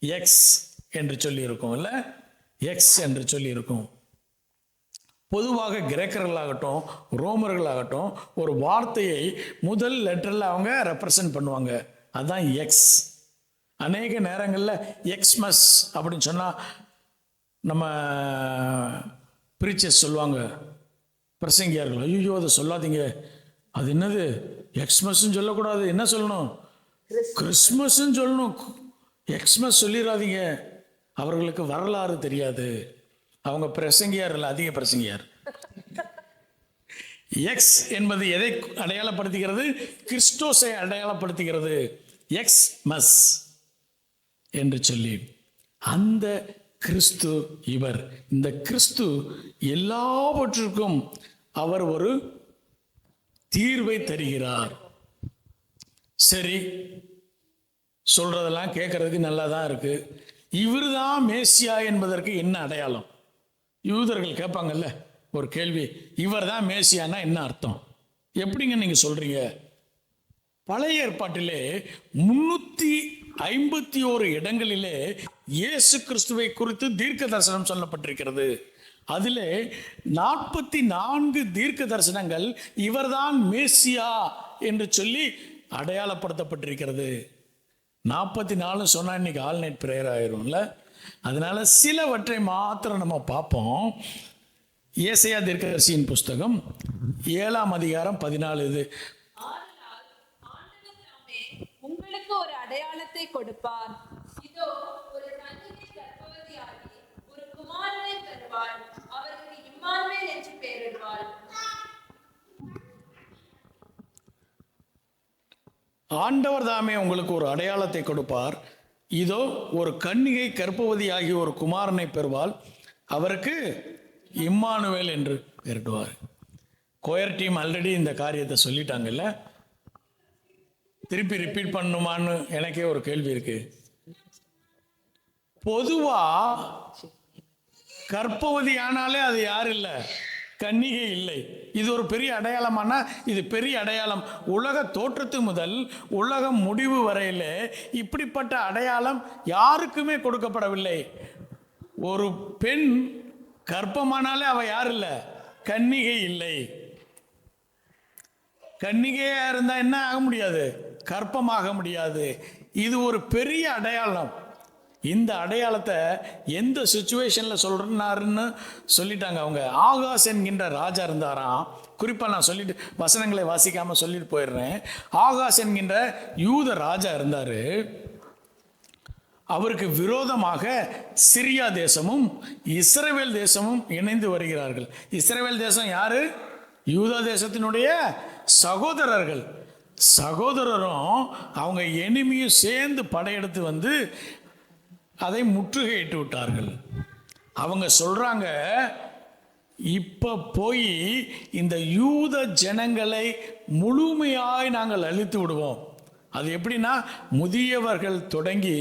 எக்ஸ் என்று சொல்லி இருக்கும், இல்லை? எக்ஸ் என்று சொல்லி இருக்கும். பொதுவாக கிரேக்கர்களாகட்டும் ரோமர்களாகட்டும் ஒரு வார்த்தையை முதல் லெட்டரில் அவங்க ரெப்ரசன்ட் பண்ணுவாங்க. அதுதான் எக்ஸ். அநேக நேரங்களில் எக்ஸ்மஸ் அப்படின்னு சொன்னால் நம்ம ப்ரீச்சர்ஸ் சொல்லுவாங்க, பிரசங்கியார்கள், ஐயோ அதை சொல்லாதீங்க, அது என்னது எக்ஸ்மஸ்ன்னு சொல்லக்கூடாது, என்ன சொல்லணும், கிறிஸ்மஸ்ன்னு சொல்லணும், எக்ஸ்மஸ் சொல்லிடாதீங்க. அவர்களுக்கு வரலாறு தெரியாது. அவங்க பிரசங்கியார் இல்லை, அதிக பிரசங்கியார். எக்ஸ் என்பது எதை அடையாளப்படுத்துகிறது? கிறிஸ்டோஸை அடையாளப்படுத்துகிறது. எக்ஸ் மஸ் என்று சொல்லி அந்த கிறிஸ்து இவர். இந்த கிறிஸ்து எல்லாவற்றிற்கும் அவர் ஒரு தீர்வை தருகிறார். சரி, சொல்றதெல்லாம் கேட்கறதுக்கு நல்லா தான் இருக்கு. இவர் தான் மேசியா என்பதற்கு என்ன அடையாளம்? யூதர்கள் கேட்பாங்கல்ல ஒரு கேள்வி, இவர் தான் மேசியானா என்ன அர்த்தம்? எப்படிங்க நீங்க சொல்றீங்க? பழைய ஏற்பாட்டிலே 351 இடங்களிலே இயேசு கிறிஸ்துவை குறித்து தீர்க்க தரிசனம் சொல்லப்பட்டிருக்கிறது. அதிலே 44 தீர்க்க தரிசனங்கள் இவர்தான் மேசியா என்று சொல்லி அடையாளப்படுத்தப்பட்டிருக்கிறது. 44 சொன்னா இன்னைக்கு ஆல் நைட் பிரேயர் ஆயிரும்ல. அதனால சிலவற்றை மாத்திரம் நம்ம பார்ப்போம். ஏசாயா தீர்க்கதரிசியின் புஸ்தகம் 7ஆம் அதிகாரம் 14. இது உங்களுக்கு ஒரு அடையாளத்தை கொடுப்பார். இதோ ஒரு கன்னிகை கர்ப்பவதியாகி ஒரு குமாரனை பெறுவாள். அவருக்கு இம்மானுவேல் என்று பெயரிடுவாள். ஆண்டவர் தாமே உங்களுக்கு ஒரு அடையாளத்தை கொடுப்பார். இதோ ஒரு கன்னிகை கர்ப்பவதியாகி ஒரு குமாரனை பெறுவாள். அவருக்கு இம்மானுவேல் என்று பெயரிடுவார். கோயர் டீம் ஆல்ரெடி இந்த காரியத்தை சொல்லிட்டாங்கல்ல, திருப்பி ரிப்பீட் பண்ணுமான்னு எனக்கே ஒரு கேள்வி இருக்கு. பொதுவா கர்ப்பவதி ஆனாலே அது யார் இல்லை, கன்னிகை இல்லை. இது ஒரு பெரிய அடையாளமானா இது பெரிய அடையாளம். உலக தோற்றத்து முதல் உலகம் முடிவு வரையில் இப்படிப்பட்ட அடையாளம் யாருக்குமே கொடுக்கப்படவில்லை. ஒரு பெண் கர்ப்பமானாலே அவ யார் இல்லை, கன்னிகை இல்லை. கன்னிகையா இருந்தா என்ன ஆக முடியாது, கர்ப்பமாக முடியாது. இது ஒரு பெரிய அடையாளம். இந்த அடையாளத்தை எந்த சுச்சுவேஷன்ல சொல்றாருன்னு சொல்லிட்டாங்க அவங்க. ஆகாஸ் என்கின்ற ராஜா இருந்தாராம். குறிப்பா நான் சொல்லிட்டு வசனங்களை வாசிக்காம சொல்லிட்டு போயிடுறேன். ஆகாஸ் என்கின்ற யூத ராஜா இருந்தாரு. அவருக்கு விரோதமாக சிரியா தேசமும் இஸ்ரவேல் தேசமும் இணைந்து வருகிறார்கள். இஸ்ரவேல் தேசம் யாரு? யூதா தேசத்தினுடைய சகோதரர்கள். சகோதரரும் அவங்க எனிமியும் சேர்ந்து படையெடுத்து வந்து அதை முற்றுகையிட்டு விட்டார்கள். அவங்க சொல்றாங்க, இப்ப போய் இந்த யூத ஜனங்களை முழுமையாய் நாங்கள் அழித்து விடுவோம். அது எப்படின்னா, முதியவர்கள் தொடங்கி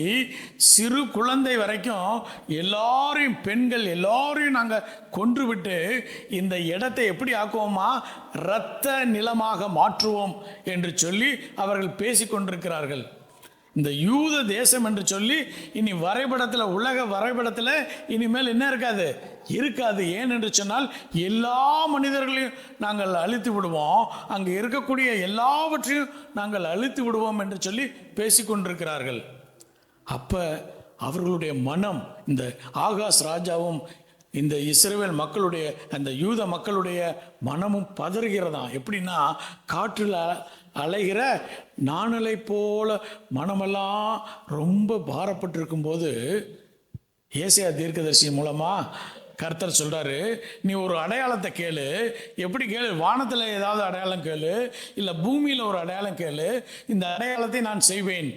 சிறு குழந்தை வரைக்கும் எல்லாரையும், பெண்கள் எல்லாரையும் நாங்கள் கொன்று விட்டு இந்த இடத்தை எப்படி ஆக்குவோமா, இரத்த நிலமாக மாற்றுவோம் என்று சொல்லி அவர்கள் பேசிக்கொண்டிருக்கிறார்கள். இந்த யூத தேசம் என்று சொல்லி இனி வரைபடத்தில், உலக வரைபடத்தில் இனிமேல் என்ன இருக்காது, இருக்காது. ஏன் என்று சொன்னால் எல்லா மனிதர்களையும் நாங்கள் அழித்து விடுவோம், அங்கே இருக்கக்கூடிய எல்லாவற்றையும் நாங்கள் அழித்து விடுவோம் என்று சொல்லி பேசிக்கொண்டிருக்கிறார்கள். அப்போ அவர்களுடைய மனம், இந்த ஆகாஸ் ராஜாவும் இந்த இஸ்ரவேல் மக்களுடைய, அந்த யூத மக்களுடைய மனமும் பதறுகிறதாம். எப்படின்னா, காற்றில் அலைகிற நாணலை போல மனமெல்லாம் ரொம்ப பாரப்பட்டிருக்கும் போது ஏசாயா தீர்க்கதரிசி மூலமா கர்த்தர் சொல்றாரு, நீ ஒரு அடையாளத்தை கேளு. எப்படி கேளு? வானத்தில் ஏதாவது அடையாளம் கேளு, இல்லை பூமியில் ஒரு அடையாளம் கேளு, இந்த அடையாளத்தை நான் செய்வேன்.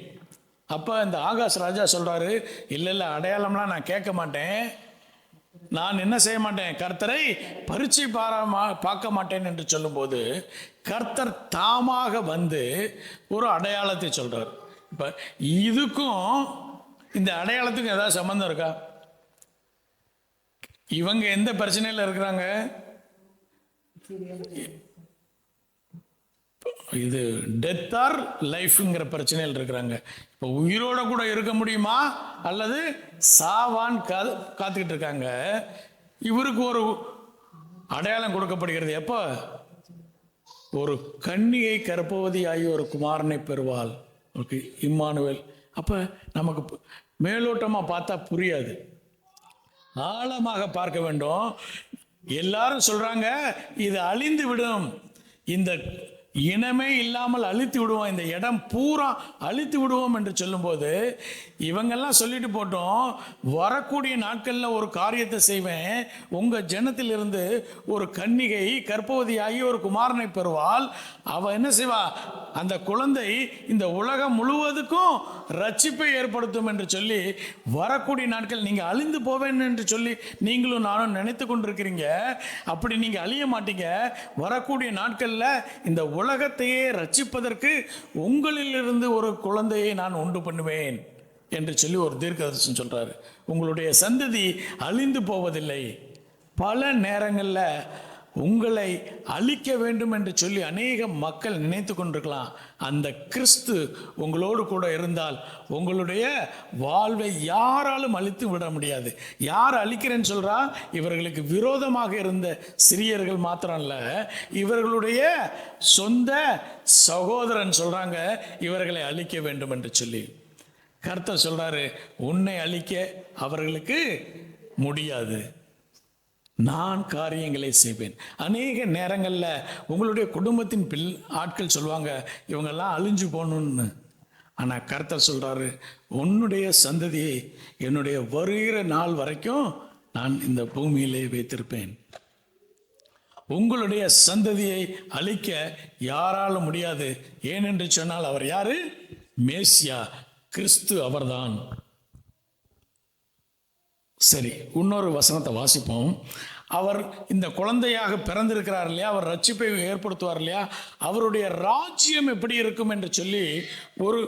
அப்போ இந்த ஆகாஷ் ராஜா சொல்றாரு, இல்லை இல்லை, அடையாளம்லாம் நான் கேட்க மாட்டேன், நான் என்ன செய்ய மாட்டேன், கர்த்தரை பரீட்சை பார்க்க மாட்டேன் என்று சொல்லும்போது கர்த்தர் தாமாக வந்து ஒரு அடையாளத்தை சொல்றார். இப்ப இதுக்கும் இந்த அடையாளத்துக்கும் ஏதாவது சம்பந்தம் இருக்கா? இவங்க எந்த பிரச்சனையில் இருக்கிறாங்க? இது டெத் ஆர் லைஃப்ங்கிற பிரச்சனையில் இருக்கிறாங்க. இப்போ உயிரோட கூட இருக்க முடியுமா அல்லது சாவான் காத்துக்கிட்டு இருக்காங்க. இவருக்கு ஒரு அடையாளம் கொடுக்கப்படுகிறது. எப்போ? ஒரு கன்னிகை கர்ப்பவதி ஆகி ஒரு குமாரனை பெறுவாள். Okay, Emmanuel. அப்போ நமக்கு மேலோட்டமாக பார்த்தா புரியாது, ஆழமாக பார்க்க வேண்டும். எல்லாரும் சொல்றாங்க இது அழிந்து விடும், இந்த இனமே இல்லாமல் அழித்து விடுவோம், இந்த இடம் பூரா அழித்து விடுவோம் என்று சொல்லும்போது இவங்கெல்லாம் சொல்லிட்டு போட்டோம், வரக்கூடிய நாட்களில் ஒரு காரியத்தை செய்வேன், உங்கள் ஜனத்திலிருந்து ஒரு கன்னிகை கர்ப்பவதியாகி ஒரு குமாரனை பெறுவாள், அவள் என்ன செய்வா, அந்த குழந்தை இந்த உலகம் முழுவதுக்கும் ரட்சிப்பை ஏற்படுத்தும் என்று சொல்லி வரக்கூடிய நாட்கள் நீங்கள் அழிந்து போவேன் என்று சொல்லி நீங்களும் நானும் நினைத்து கொண்டிருக்கிறீங்க. அப்படி நீங்கள் அழிய மாட்டீங்க. வரக்கூடிய நாட்களில் இந்த உலகத்தையே ரட்சிப்பதற்கு உங்களிலிருந்து ஒரு குழந்தையை நான் உண்டு பண்ணுவேன் என்று சொல்லி ஒரு தீர்க்கதரிசனம் சொல்றாரு. உங்களுடைய சந்ததி அழிந்து போவதில்லை. பல நேரங்களில் உங்களை அழிக்க வேண்டும் என்று சொல்லி அநேக மக்கள் நினைத்து கொண்டிருக்கலாம். அந்த கிறிஸ்து உங்களோடு கூட இருந்தால் உங்களுடைய வாழ்வை யாராலும் அழித்து விட முடியாது. யார் அழிக்கிறேன்னு சொல்றா? இவர்களுக்கு விரோதமாக இருந்த சிறியர்கள் மாத்திரம் அல்ல, இவர்களுடைய சொந்த சகோதரன் சொல்றாங்க இவர்களை அழிக்க வேண்டும் என்று சொல்லி. கர்த்தர் சொல்றாரு, உன்னை அழிக்க அவர்களுக்கு முடியாது, நான் காரியங்களை செய்வேன். அநேக நேரங்களில் உங்களுடைய குடும்பத்தின் ஆட்கள் சொல்லுவாங்க இவங்கெல்லாம் அழிஞ்சு போகணுன்னு. ஆனால் கர்த்தர் சொல்றாரு, உன்னுடைய சந்ததியை என்னுடைய வருகிற நாள் வரைக்கும் நான் இந்த பூமியிலே வைத்திருப்பேன். உங்களுடைய சந்ததியை அழிக்க யாராலும் முடியாது. ஏனென்று சொன்னால் அவர் யாரு? மேசியா, கிறிஸ்து அவர்தான். சரி, இன்னொரு வசனத்தை வாசிப்போம். அவர் இந்த குழந்தையாக பிறந்திருக்கிறார் இல்லையா, அவர் ரட்சிப்பை ஏற்படுத்துவார் இல்லையா, அவருடைய ராஜ்யம் எப்படி இருக்கும் என்று சொல்லி ஒரு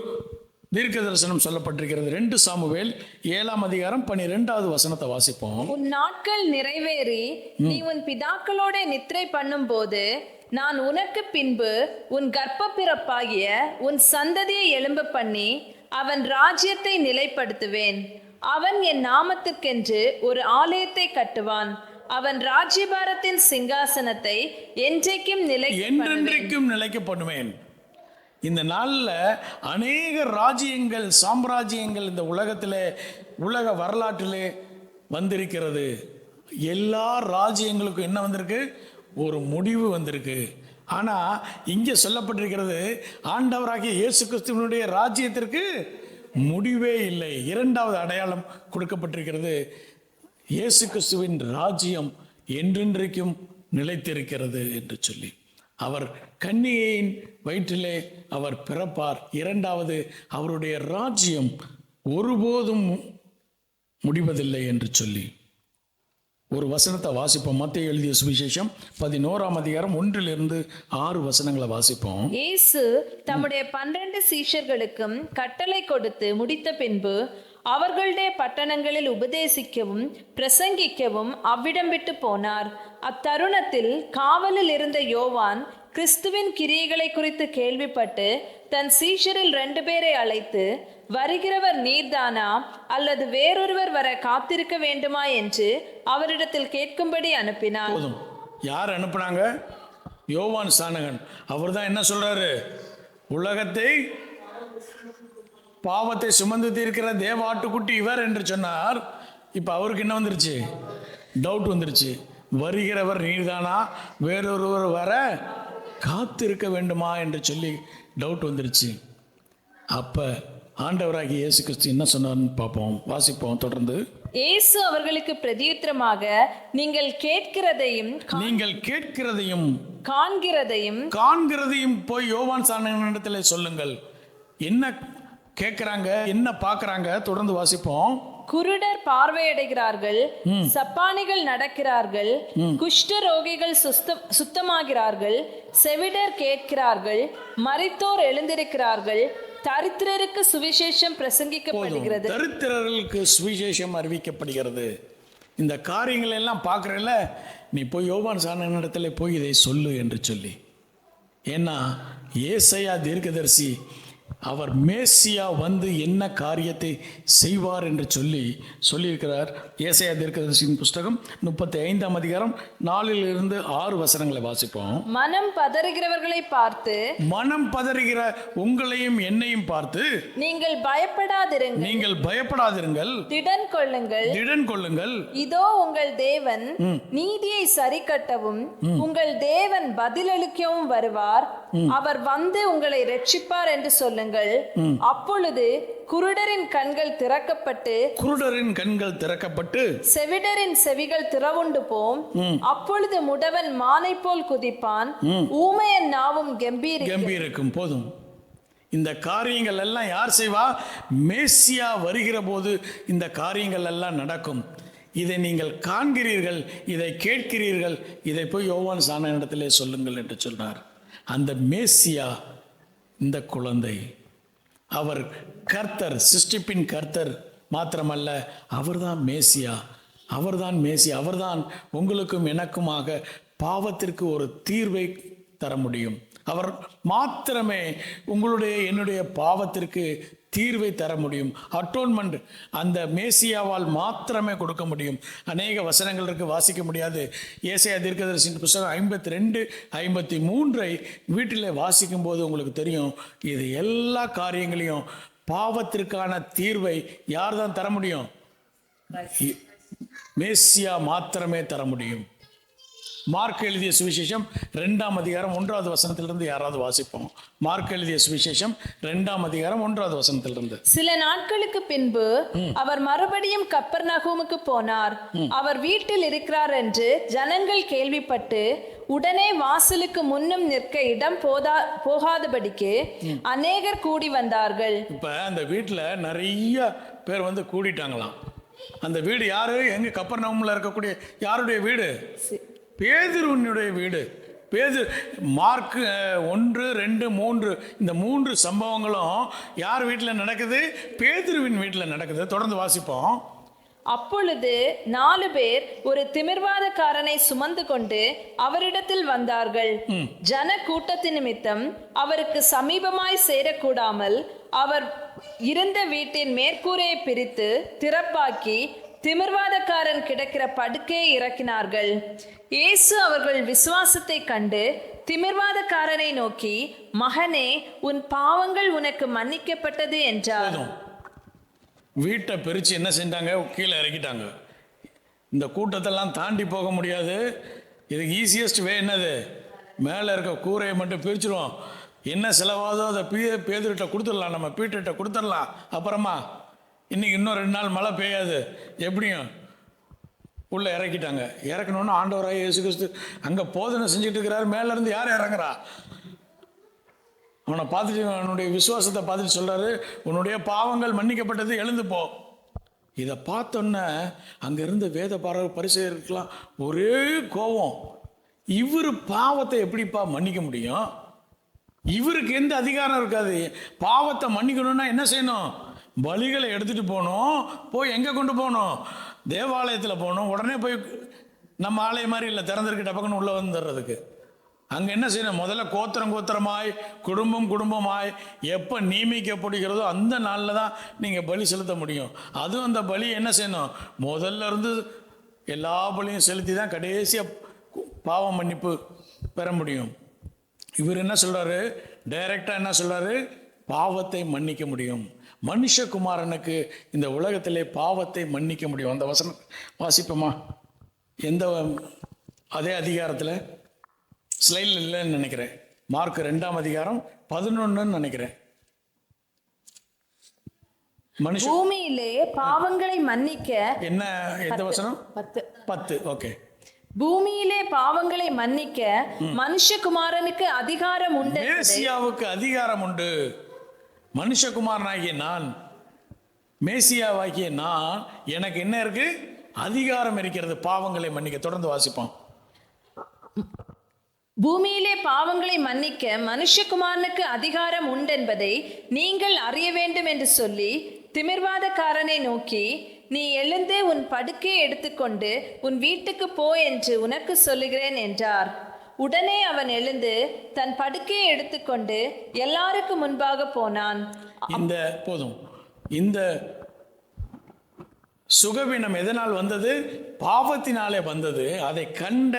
தீர்க்க தரிசனம் சொல்லப்பட்டிருக்கிறது. 2 சாமுவேல் 7:12 வசனத்தை வாசிப்போம். உன் நாட்கள் நிறைவேறி நீ உன் பிதாக்களோட நித்திரை பண்ணும் போது நான் உனக்கு பின்பு உன் கர்ப்ப பிறப்பாகிய உன் சந்ததியை எழும்ப பண்ணி அவன் ராஜ்யத்தை நிலைப்படுத்துவேன். அவன் என் நாமத்துக்கென்று ஒரு ஆலயத்தை கட்டுவான். அவன் ராஜ்யபாரத்தின் சிங்காசனத்தை என்றென்றைக்கும் நிலைக்க பண்ணுவேன். இந்த நாளில் அநேக ராஜ்யங்கள், சாம்ராஜ்யங்கள் இந்த உலகத்திலே, உலக வரலாற்றிலே வந்திருக்கிறது. எல்லா ராஜ்யங்களுக்கும் என்ன வந்திருக்கு? ஒரு முடிவு வந்திருக்கு. ஆனால் இங்கே சொல்லப்பட்டிருக்கிறது, ஆண்டவராகிய இயேசு கிறிஸ்துவினுடைய ராஜ்யத்திற்கு முடிவே இல்லை. 2வது அடையாளம் கொடுக்கப்பட்டிருக்கிறது, இயேசு கிறிஸ்துவின் ராஜ்யம் என்றென்றைக்கும் நிலைத்திருக்கிறது என்று சொல்லி. அவர் கன்னிகையின் வயிற்றிலே அவர் பிறப்பார். 2வது அவருடைய ராஜ்யம் ஒருபோதும் முடிவதில்லை என்று சொல்லி ஒரு வசனத்தை வாசிப்போம். மத்தேயு எழுதிய சுவிசேஷம் 11:1-6 வசனங்களை வாசிப்போம். இயேசு தம்முடைய 12 சீஷர்களுக்கும் கட்டளை கொடுத்து முடித்த பின்பு அவர்களுடைய பட்டணங்களில் உபதேசிக்கவும் பிரசங்கிக்கவும் அவ்விடம் விட்டு போனார். அத்தருணத்தில் காவலில் இருந்த யோவான் கிறிஸ்துவின் கிரியைகளை குறித்து கேள்விப்பட்டு தன் சீஷரில் 2 பேரை அழைத்து, வருகிறவர் நீர்தானா அல்லது வேறொருவர் வர காத்திருக்க வேண்டுமா என்று அவரிடத்தில் கேட்கும்படி அனுப்பினார். போதும். யார் அனுப்புனாங்க? யோவான் ஸ்நானகன். அவர் தான் என்ன சொல்றாரு? உலகத்தை பாவத்தை சுமந்து தீர்க்கிற தேவ ஆட்டுக்குட்டி இவர் என்று சொன்னார். இப்போ அவருக்கு என்ன வந்துருச்சு? டவுட் வந்துருச்சு. வருகிறவர் நீர்தானா வேறொருவர் வர காத்திருக்க வேண்டுமா என்று சொல்லி டவுட் வந்துருச்சு. அப்போ ஆண்டவராகிய இயேசு கிறிஸ்து என்ன சொன்னார்னு பார்ப்போம், வாசிப்போம் தொடர்ந்து. இயேசு அவர்களுக்கு பிரதியுத்தரமாக, நீங்கள் கேட்கிறதையும் காண்கிறதையும் போய் யோவான் ஸ்நானகனிடத்தில் சொல்லுங்கள். என்ன கேட்கிறாங்க, என்ன பார்க்கறாங்க? தொடர்ந்து வாசிப்போம். குருடர் பார்வையடைகிறார்கள், சப்பானிகள் நடக்கிறார்கள், குஷ்ட ரோகிகள் சுத்தமாகிறார்கள், செவிடர் கேட்கிறார்கள், மரித்தோர் எழுந்திருக்கிறார்கள், தரித்திரருக்கு சுவிசேஷம் பிரசங்கிக்கப்படுகிறது. தரித்திரர்களுக்கு சுவிசேஷம் அறிவிக்கப்படுகிறது. இந்த காரியங்கள் எல்லாம் பார்க்கறல, நீ போய் யோவான் ஸ்நானகனிடத்துல போய் இதை சொல்லு என்று சொல்லி. ஏன்னா ஏசாயா தீர்க்கதரிசி அவர் மேசியா வந்து என்ன காரியத்தை செய்வார் என்று சொல்லியிருக்கிறார். ஏசாயா தீர்க்கதரிசியின் புஸ்தகம் 35ஆம் அதிகாரம் 4-6 வசனங்களை வாசிப்போம். மனம் பதறுகிறவர்களை பார்த்து, மனம் பதறுகிற உங்களையும் என்னையும் பார்த்து, நீங்கள் பயப்படாதிருங்கள், திடன் கொள்ளுங்கள், இதோ உங்கள் தேவன் நீதியை சரிக்கட்டவும் உங்கள் தேவன் பதிலளிக்கவும் வருவார், அவர் வந்து உங்களை ரட்சிப்பார் என்று சொல்லுங்கள். அப்பொழுது குருடரின் கண்கள் திறக்கப்பட்டு செவிடரின் செவிகள் திறவுண்டு போம். அப்பொழுது முடவன் மானை போல் குதிப்பான், ஊமையன் நாவும் கம்பீரிக்கும். போதும். இந்த காரியங்கள் எல்லாம் யார் செய்வா? மேசியா வருகிற போது இந்த காரியங்கள் எல்லாம் நடக்கும். இதை நீங்கள் காண்கிறீர்கள், இதை கேட்கிறீர்கள், இதை போய் யோவான் ஸ்நானனிடத்திலே சொல்லுங்கள் என்று சொன்னார். அந்த மேசியா இந்த குழந்தை, அவர் கர்த்தர், சிருஷ்டிப்பின் கர்த்தர் மாத்திரமல்ல, அவர்தான் மேசியா. அவர்தான் உங்களுக்கும் எனக்குமாக பாவத்திற்கு ஒரு தீர்வை தர முடியும். அவர் மாத்திரமே என்னுடைய பாவத்திற்கு தீர்வை தர முடியும். அட்டோன்மெண்ட் அந்த மேசியாவால் மாத்திரமே கொடுக்க முடியும். அநேக வசனங்கள் இருக்கு, வாசிக்க முடியாது. ஏசாயா தீர்க்கதரிசியின் புஸ்தகம் 52, 53 வீட்டில் வாசிக்கும் போது உங்களுக்கு தெரியும். இது எல்லா காரியங்களையும் பாவத்திற்கான தீர்வை யார் தான் தர முடியும்? மேசியா மாத்திரமே தர முடியும். மார்க் எழுதிய சுவிசேஷம் 2ஆம் அதிகாரம் 1வது வசனத்திலிருந்து யாராவது வாசிப்போம். மார்க் எழுதிய சுவிசேஷம் 2ஆம் அதிகாரம் 1வது வசனத்திலிருந்து. சில நாட்களுக்கு பின்பு அவர் மறுபடியும் கப்பர்நகூமுக்கு போனார். அவர் வீட்டில் இருக்கிறார் என்று ஜனங்கள் கேள்விப்பட்டு உடனே வாசலுக்கு முன்னும் நிற்க இடம் போகாதபடிக்கு அநேகர் கூடி வந்தார்கள். இப்ப அந்த வீட்டுல நிறைய பேர் வந்து கூடிட்டாங்களாம். அந்த வீடு யாரு? எங்க? கப்பர்நகூம்ல இருக்கக்கூடிய யாருடைய வீடு? பேதுருவினுடைய வீடு. மார்க் 1, 2, 3 இந்த 3 சம்பவங்களும் யார் வீட்டில் நடக்குது? பேதுருவின் வீட்டில் நடக்குது. தொடர்ந்து வாசிப்போம். அப்பொழுது 4 பேர் ஒரு திமிர்வாதக்காரனை சுமந்து கொண்டு அவரிடத்தில் வந்தார்கள். ஜன கூட்டத்தின் நிமித்தம் அவருக்கு சமீபமாய் சேரக்கூடாமல் அவர் இருந்த வீட்டின் மேற்கூரையை பிரித்து திறப்பாக்கி திமிர்வாதக்காரன் கிடக்கிற படுக்கையை இறக்கினார்கள். இயேசு அவர்கள் விசுவாசத்தை கண்டு திமிர்வாதக்காரனை நோக்கி, மகனே, உன் பாவங்கள் உனக்கு மன்னிக்கப்பட்டது என்றார். வீட்டை பிரித்து என்ன செஞ்சாங்க? கீழே இறக்கிட்டாங்க. இந்த கூட்டத்தெல்லாம் தாண்டி போக முடியாது. இதுக்கு ஈஸியஸ்ட் வே என்னது? மேலே இருக்க கூரையை மட்டும் பிரிச்சுருவோம். என்ன செலவாதோ அதை பேதுருட்ட கொடுத்துடலாம், நம்ம பீட்டர்கிட்ட கொடுத்துடலாம். அப்புறமா இன்னைக்கு இன்னும் 2 நாள் மழை பெய்யாது, எப்படியும் உள்ளே இறக்கிட்டாங்க. இறக்கணுன்னு ஆண்டவராக இயேசு கிறிஸ்து அங்கே போதனை செஞ்சுட்டு இருக்கிறார். மேலேருந்து யார் இறங்குறா? அவனை பார்த்துட்டு, அவனுடைய விசுவாசத்தை பார்த்துட்டு சொல்கிறாரு, உன்னுடைய பாவங்கள் மன்னிக்கப்பட்டது, எழுந்து போ. இதை பார்த்தோன்னே அங்கே இருந்த வேத பரிசேயர்களுக்கெல்லாம் ஒரே கோபம். இவர் பாவத்தை எப்படிப்பா மன்னிக்க முடியும்? இவருக்கு எந்த அதிகாரம் இருக்காது. பாவத்தை மன்னிக்கணும்னா என்ன செய்யணும்? பலிகளை எடுத்துகிட்டு போகணும். போய் எங்கே கொண்டு போகணும்? தேவாலயத்தில் போகணும். உடனே போய் நம்ம ஆலயம் மாதிரி இல்லை, திறந்திருக்கு டப்பக்குன்னு உள்ளே வந்துடுறதுக்கு. அங்கே என்ன செய்யணும்? முதல்ல கோத்திரமாய், குடும்பமாய் எப்போ நியமிக்கப்படுகிறதோ அந்த நாளில் தான் நீங்கள் பலி செலுத்த முடியும். அதுவும் அந்த பலி என்ன செய்யணும்? முதல்ல இருந்து எல்லா பலியும் செலுத்தி தான் கடைசியாக பாவ மன்னிப்பு பெற முடியும். இவர் என்ன சொல்கிறாரு? டைரெக்டாக என்ன சொல்கிறாரு? பாவத்தை மன்னிக்க முடியும். மனுஷகுமாரனுக்கு இந்த உலகத்திலே பாவத்தை மன்னிக்க முடியும். அந்த வசனம் வாசிப்போமா? அதே அதிகாரத்தில் ஸ்லைடில் இல்லைன்னு நினைக்கிறேன். மார்க் 2ஆம் அதிகாரம் 11 நினைக்கிறேன். பூமியிலே பாவங்களை மன்னிக்க என்ன? எந்த வசனம்? 10. ஓகே. பூமியிலே பாவங்களை மன்னிக்க மனுஷகுமாரனுக்கு அதிகாரம் உண்டு. மேசியாவுக்கு அதிகாரம் உண்டு. மனுஷகுமாரனாகிய நான், மேசியாவாகிய நான், எனக்கு என்ன இருக்கு? அதிகாரம் இருக்கிறது பாவங்களை மன்னிக்க. தொடர்ந்து வாசிப்போம். பூமியிலே பாவங்களை மன்னிக்க மனுஷகுமாரனுக்கு அதிகாரம் உண்டென்பதை நீங்கள் அறிய வேண்டும் என்று சொல்லி திமிர்வாதக்காரனை நோக்கி, நீ எழுந்து உன் படுக்கையை எடுத்துக்கொண்டு உன் வீட்டுக்கு போ என்று உனக்கு சொல்லுகிறேன் என்றார். உடனே அவன் எழுந்து தன் படுக்கையை எடுத்துக்கொண்டு எல்லாருக்கும் முன்பாக போனான். இந்த போதும், இந்த சுகவீனம் எதனால் வந்தது? பாவத்தினாலே வந்தது. அதை கண்ட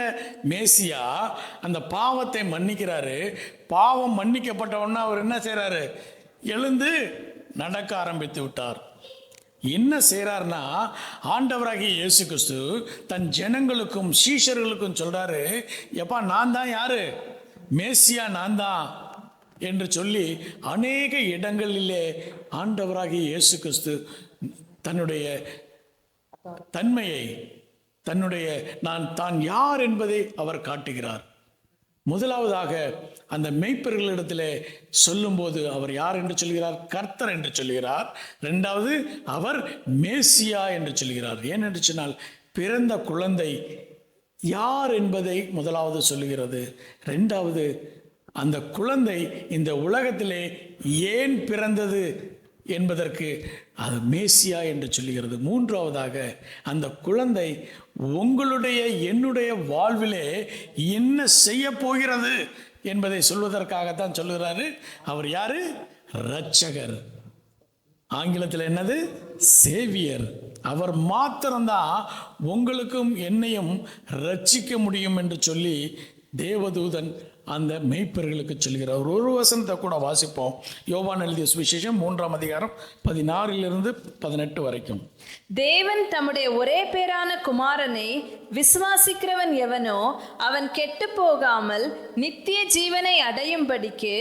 மேசியா அந்த பாவத்தை மன்னிக்கிறாரு. பாவம் மன்னிக்கப்பட்ட உடனே அவர் என்ன செய்றாரு? எழுந்து நடக்க ஆரம்பித்து விட்டார். என்ன செய்றார்னா, ஆண்டவராகிய இயேசு கிறிஸ்து தன் ஜனங்களுக்கும் சீஷர்களுக்கும் சொல்றாரு, எப்பா நான் தான் யாரு? மேசியா நான் தான் என்று சொல்லி அநேக இடங்களிலே ஆண்டவராகிய இயேசு கிறிஸ்து தன்னுடைய தன்மையை, தன்னுடைய தான் யார் என்பதை அவர் காட்டுகிறார். முதலாவதாக அந்த மெய்ப்பர்களிடத்திலே சொல்லும்போது அவர் யார் என்று சொல்கிறார்? கர்த்தர் என்று சொல்கிறார். இரண்டாவது அவர் மேசியா என்று சொல்கிறார். ஏனென்று சொன்னால் பிறந்த குழந்தை யார் என்பதை முதலாவது சொல்லுகிறது. இரண்டாவது அந்த குழந்தை இந்த உலகத்திலே ஏன் பிறந்தது என்பதற்கு அது மேசியா என்று சொல்லுகிறது. மூன்றாவதாக அந்த குழந்தை உங்களுடைய என்னுடைய வாழ்விலே என்ன செய்ய போகிறது என்பதை சொல்வதற்காகத்தான் சொல்லுகிறாரு. அவர் யாரு? இரட்சகர். ஆங்கிலத்தில் என்னது? சேவியர். அவர் மாத்திரம்தான் உங்களுக்கும் என்னையும் ரட்சிக்க முடியும் என்று சொல்லி தேவதூதன் அந்த மெய்ப்பர்களுக்கு சொல்கிறார். ஒரு வசனத்தை கூட வாசிப்போம். யோவான் எழுதிய சுவிசேஷம் 3ஆம் அதிகாரம் 16 18 வரைக்கும். தேவன் தம்முடைய ஒரே பேரான குமாரனை விசுவாசிக்கிறவன் எவனோ அவன் கெட்டு போகாமல் நித்திய ஜீவனை அடையும்படிக்கு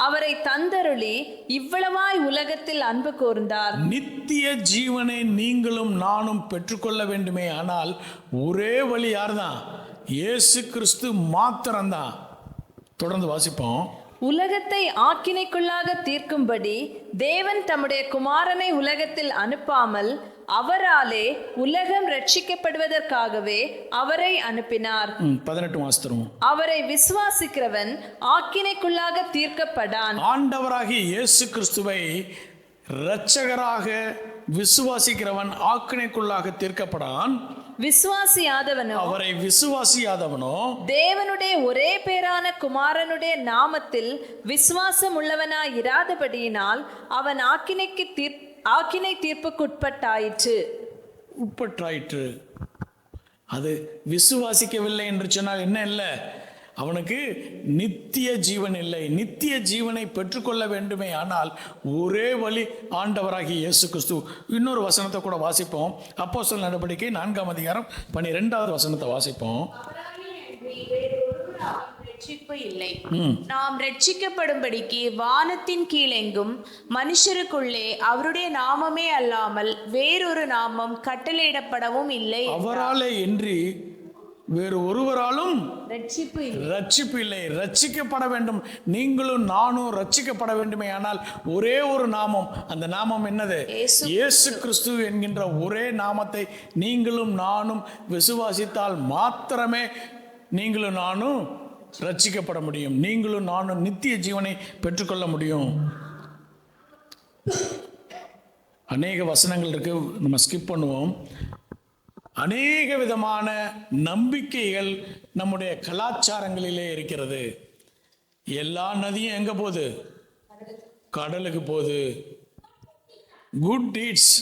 அவரை தந்தருளி இவ்வளவாய் உலகத்தில் அன்பு கூர்ந்தார். நித்திய ஜீவனை நீங்களும் நானும் பெற்றுக்கொள்ள வேண்டுமே ஆனால் ஒரே வழி யார்தான்? இயேசு கிறிஸ்து மாத்திரம்தான். தொடர்ந்து வாசிப்போம். உலகத்தை ஆக்கினைக்குள்ளாக தீர்க்கும்படி தேவன் தம்முடைய குமாரனை உலகத்தில் அனுப்பாமல் அவராலே உலகம் ரட்சிக்கப்படுவதற்காகவே அவரை அனுப்பினார். 18 வாசித்தரும். அவரை விசுவாசிக்கிறவன் ஆக்கினைக்குள்ளாக தீர்க்கப்படான். ஆண்டவராகிய இயேசு கிறிஸ்துவை இரட்சகராக விசுவாசிக்கிறவன் ஆக்கினைக்குள்ளாக தீர்க்கப்படான். விசுவாசியாதவனோ, அவரை விசுவாசியாதவனோ தேவனுடைய ஒரே பேரான குமாரனுடைய நாமத்தில் விசுவாசம் உள்ளவனாய் இராதபடியினால் அவன் ஆக்கினை தீர்ப்புக்குட்பட்டாயிற்று. உட்பட்டாயிற்று. அது விசுவாசிக்கவில்லை என்று சொன்னால் என்ன இல்லை? அவனுக்கு நித்திய ஜீவன் இல்லை. நித்திய ஜீவனை பெற்றுக்கொள்ள வேண்டுமே ஆனால் ஒரே வழி ஆண்டவராகிய இயேசு கிறிஸ்து. இன்னொரு வசனத்தை கூட வாசிப்போம். அப்போஸ்தலர் நடவடிக்கை 4ஆம் அதிகாரம் 12வது வசனத்தை வாசிப்போம். ரட்சிப்பு இல்லை. நாம் ரட்சிக்கப்படும்படிக்கு வானத்தின் கீழெங்கும் மனுஷருக்குள்ளே அவருடைய நாமமே அல்லாமல் வேறொரு நாமம் கட்டளையிடப்படவும் இல்லை. அவராலே இன்றி வேறு ஒருவராலும் ரட்சிப்பு இல்லை. ரட்சிக்கப்பட வேண்டும். நீங்களும் நானும் ரட்சிக்கப்பட வேண்டுமே ஆனால் ஒரே ஒரு நாமம். அந்த நாமம் என்னது? இயேசு கிறிஸ்து என்கின்ற ஒரே நாமத்தை நீங்களும் நானும் விசுவாசித்தால் மாத்திரமே நீங்களும் நானும் ரட்சிக்கப்பட முடியும். நீங்களும் நானும் நித்திய ஜீவனை பெற்றுக்கொள்ள முடியும். அநேக வசனங்கள் இருக்கு, நம்ம ஸ்கிப் பண்ணுவோம். அநேக விதமான நம்பிக்கைகள் நம்முடைய கலாச்சாரங்களிலே இருக்கிறது. எல்லா நதியும் எங்க போகுது? கடலுக்கு போகுது. குட் டீட்ஸ்,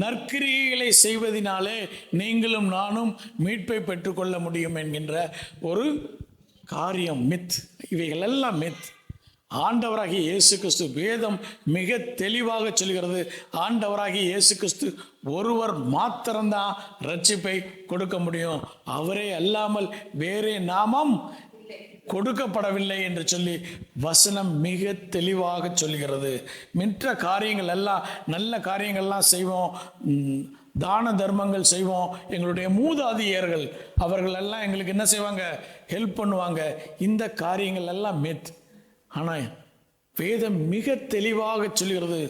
நற்கிரியைகளை செய்வதனாலே நீங்களும் நானும் மீட்பை பெற்றுக்கொள்ள முடியும் என்கின்ற ஒரு காரியம் மித். இவைகள் எல்லாம் மித். ஆண்டவராகிய இயேசு கிறிஸ்து, வேதம் மிக தெளிவாக சொல்கிறது, ஆண்டவராகிய இயேசு கிறிஸ்து ஒருவர் மாத்திரம்தான் ரட்சிப்பை கொடுக்க முடியும். அவரே அல்லாமல் வேறே நாமம் கொடுக்கப்படவில்லை என்று சொல்லி வசனம் மிக தெளிவாக சொல்கிறது. மற்ற காரியங்கள் எல்லாம், நல்ல காரியங்கள்லாம் செய்வோம், தான தர்மங்கள் செய்வோம். எங்களுடைய மூதாதையர்கள் அவர்கள் எல்லாம் எங்களுக்கு என்ன செய்வாங்க? ஹெல்ப் பண்ணுவாங்க. இந்த காரியங்கள் எல்லாம் மித். ஆனால் வேதம் மிக தெளிவாக சொல்கிறது,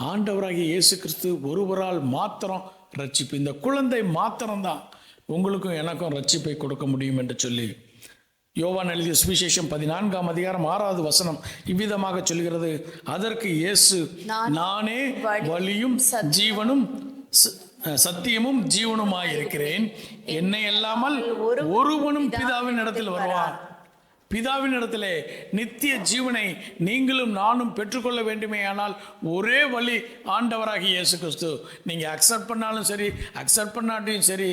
ஆண்டவராகிய இயேசு கிறிஸ்து ஒருவரால் மாத்திரம் ரட்சிப்பு. இந்த குழந்தை மாத்திரம்தான் உங்களுக்கும் எனக்கும் ரட்சிப்பை கொடுக்க முடியும் என்று சொல்லி யோவான் எழுதிய சுவிசேஷம் 14ஆம் அதிகாரம் 6வது வசனம் இவ்விதமாக சொல்கிறது. அதற்கு இயேசு, நானே வழியும் ஜீவனும் சத்தியமும் ஜீவனுமாயிருக்கிறேன். என்னை அல்லாமல் ஒருவனும் பிதாவின் இடத்தில் வருவான். பிதாவின் இடத்திலே நித்திய ஜீவனை நீங்களும் நானும் பெற்றுக்கொள்ள வேண்டுமே. ஆனால் ஒரே வழி ஆண்டவராகிய இயேசு கிறிஸ்து. நீங்கள் அக்செப்ட் பண்ணாலும் சரி, அக்செப்ட் பண்ணாட்டியும் சரி,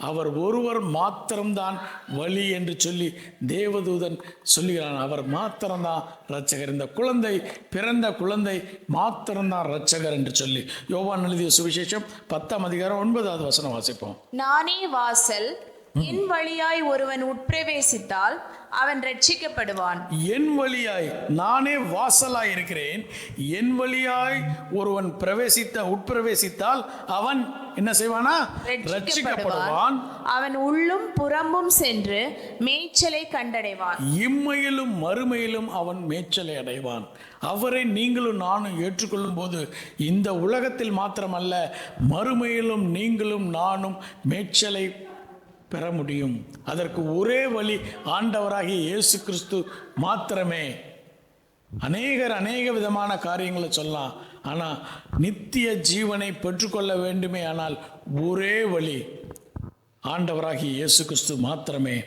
அவர் ஒருவர் மாத்திரம்தான் வழி என்று சொல்லி தேவதூதன் சொல்லுகிறான். அவர் மாத்திரம்தான் இரட்சகர். இந்த குழந்தை, பிறந்த குழந்தை மாத்திரம்தான் இரட்சகர் என்று சொல்லி யோவான் எழுதிய சுவிசேஷம் 10ஆம் அதிகாரம் 9வது வசனம் வாசிப்போம். நானே வாசல், என் வழியாய் ஒருவன் உட்பிரவேசித்தால் அவன் ரட்சிக்கப்படுவான். என் வழியாய், நானே வாசலாய் இருக்கிறேன், என் வழியாய் ஒருவன் உட்பிரவேசித்தால் அவன் என்ன செய்வானா? ரட்சிக்கப்படுவான். அவன் உள்ளும் புறம்பும் சென்று மேய்ச்சலை கண்டடைவான். இம்மையிலும் மறுமையிலும் அவன் மேய்ச்சலை அடைவான். அவரை நீங்களும் நானும் ஏற்றுக்கொள்ளும் போது இந்த உலகத்தில் மாத்திரமல்ல, மறுமையிலும் நீங்களும் நானும் மேய்ச்சலை பெற முடியும். அதற்கு ஒரே வழி ஆண்டவராகிய இயேசு கிறிஸ்து மாத்திரமே. அநேக விதமான காரியங்களை சொல்லலாம். ஆனால் நித்திய ஜீவனை பெற்றுக்கொள்ள வேண்டுமே ஆனால் ஒரே வழி ஆண்டவராகிய இயேசு கிறிஸ்து மாத்திரமே.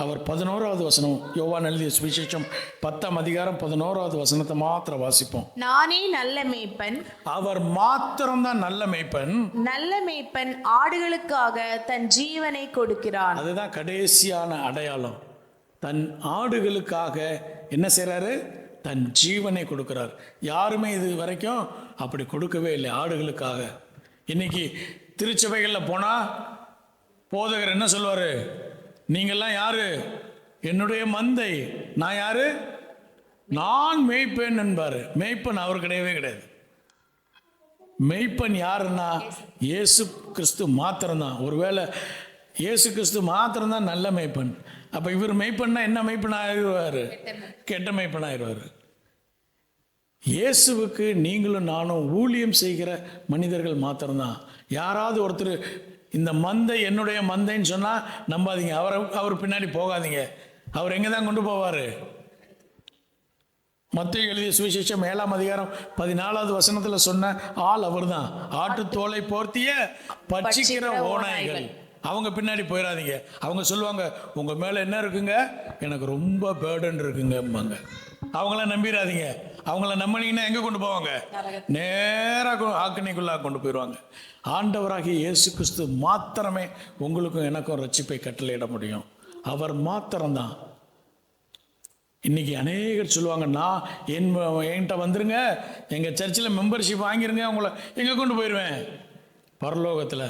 அவர் 11வது வசனம், யோவான் எழுதிய சுவிசேஷம் 10ஆம் அதிகாரம் 11வது வசனத்தை மாத்திரம் வாசிப்போம். நானே நல்ல மேய்ப்பன். அவர் மாத்திரம்தான் நல்ல மேய்ப்பன். நல்ல மேய்ப்பன் ஆடுகளுக்காக தன் ஜீவனை கொடுக்கிறான். அதுதான் கடைசியான அடையாளம். தன் ஆடுகளுக்காக என்ன செய்றாரு? தன் ஜீவனை கொடுக்கிறார். யாருமே இது வரைக்கும் அப்படி கொடுக்கவே இல்லை ஆடுகளுக்காக. இன்னைக்கு திருச்சபைகளில் போனால் போதகர் என்ன சொல்வார்? நீங்கள்லாம் யாரு? என்னுடைய மந்தை. நான் யாரு? நான் மேய்ப்பேன் என்பார். மேய்ப்பன் அவர் கிடையவே கிடையாது. மெய்ப்பன் யாருன்னா இயேசு கிறிஸ்து மாத்திரம்தான். ஒருவேளை இயேசு கிறிஸ்து மாத்திரம்தான் நல்ல மெய்ப்பன். அப்போ இவர் மெய்ப்பன்னா என்ன மெய்ப்பன் ஆகிடுவார்? கெட்ட மெய்ப்பன் ஆகிடுவார். இயேசுவுக்கு நீங்களும் நானும் ஊழியம் செய்கிற மனிதர்கள் மாத்திரம்தான். யாராவது ஒருத்தர் இந்த மந்தை என்னுடைய மந்தைன்னு சொன்னால் நம்பாதீங்க. அவர் பின்னாடி போகாதீங்க. அவர் எங்கே தான் கொண்டு போவார்? மத்தேயு எழுதிய சுவிசேஷம் 7ஆம் அதிகாரம் 14வது வசனத்தில் சொன்ன ஆள் அவர் தான். ஆட்டுத்தோலை போர்த்திய பட்சிக்கிற ஓநாய்கள். அவங்க பின்னாடி போயிடாதீங்க. அவங்க சொல்லுவாங்க, உங்கள் மேலே என்ன இருக்குங்க? எனக்கு ரொம்ப பேர்டன் இருக்குங்கம்பாங்க. அவங்கள நம்பிடாதீங்க. அவங்கள நம்பினீங்கன்னா எங்கே கொண்டு போவாங்க? நேராக ஆக்கினைக்குள்ளாக கொண்டு போயிடுவாங்க. ஆண்டவராகிய இயேசு கிறிஸ்து மாத்திரமே உங்களுக்கும் எனக்கும் ரட்சிப்பை கட்டளையிட முடியும். அவர் மாத்திரம்தான். இன்னைக்கு அநேகர் சொல்லுவாங்க, நான் என்கிட்ட வந்துருங்க, எங்கள் சர்ச்சில் மெம்பர்ஷிப் வாங்கிருங்க, உங்களை எங்கே கொண்டு போயிடுவேன்? பரலோகத்தில்.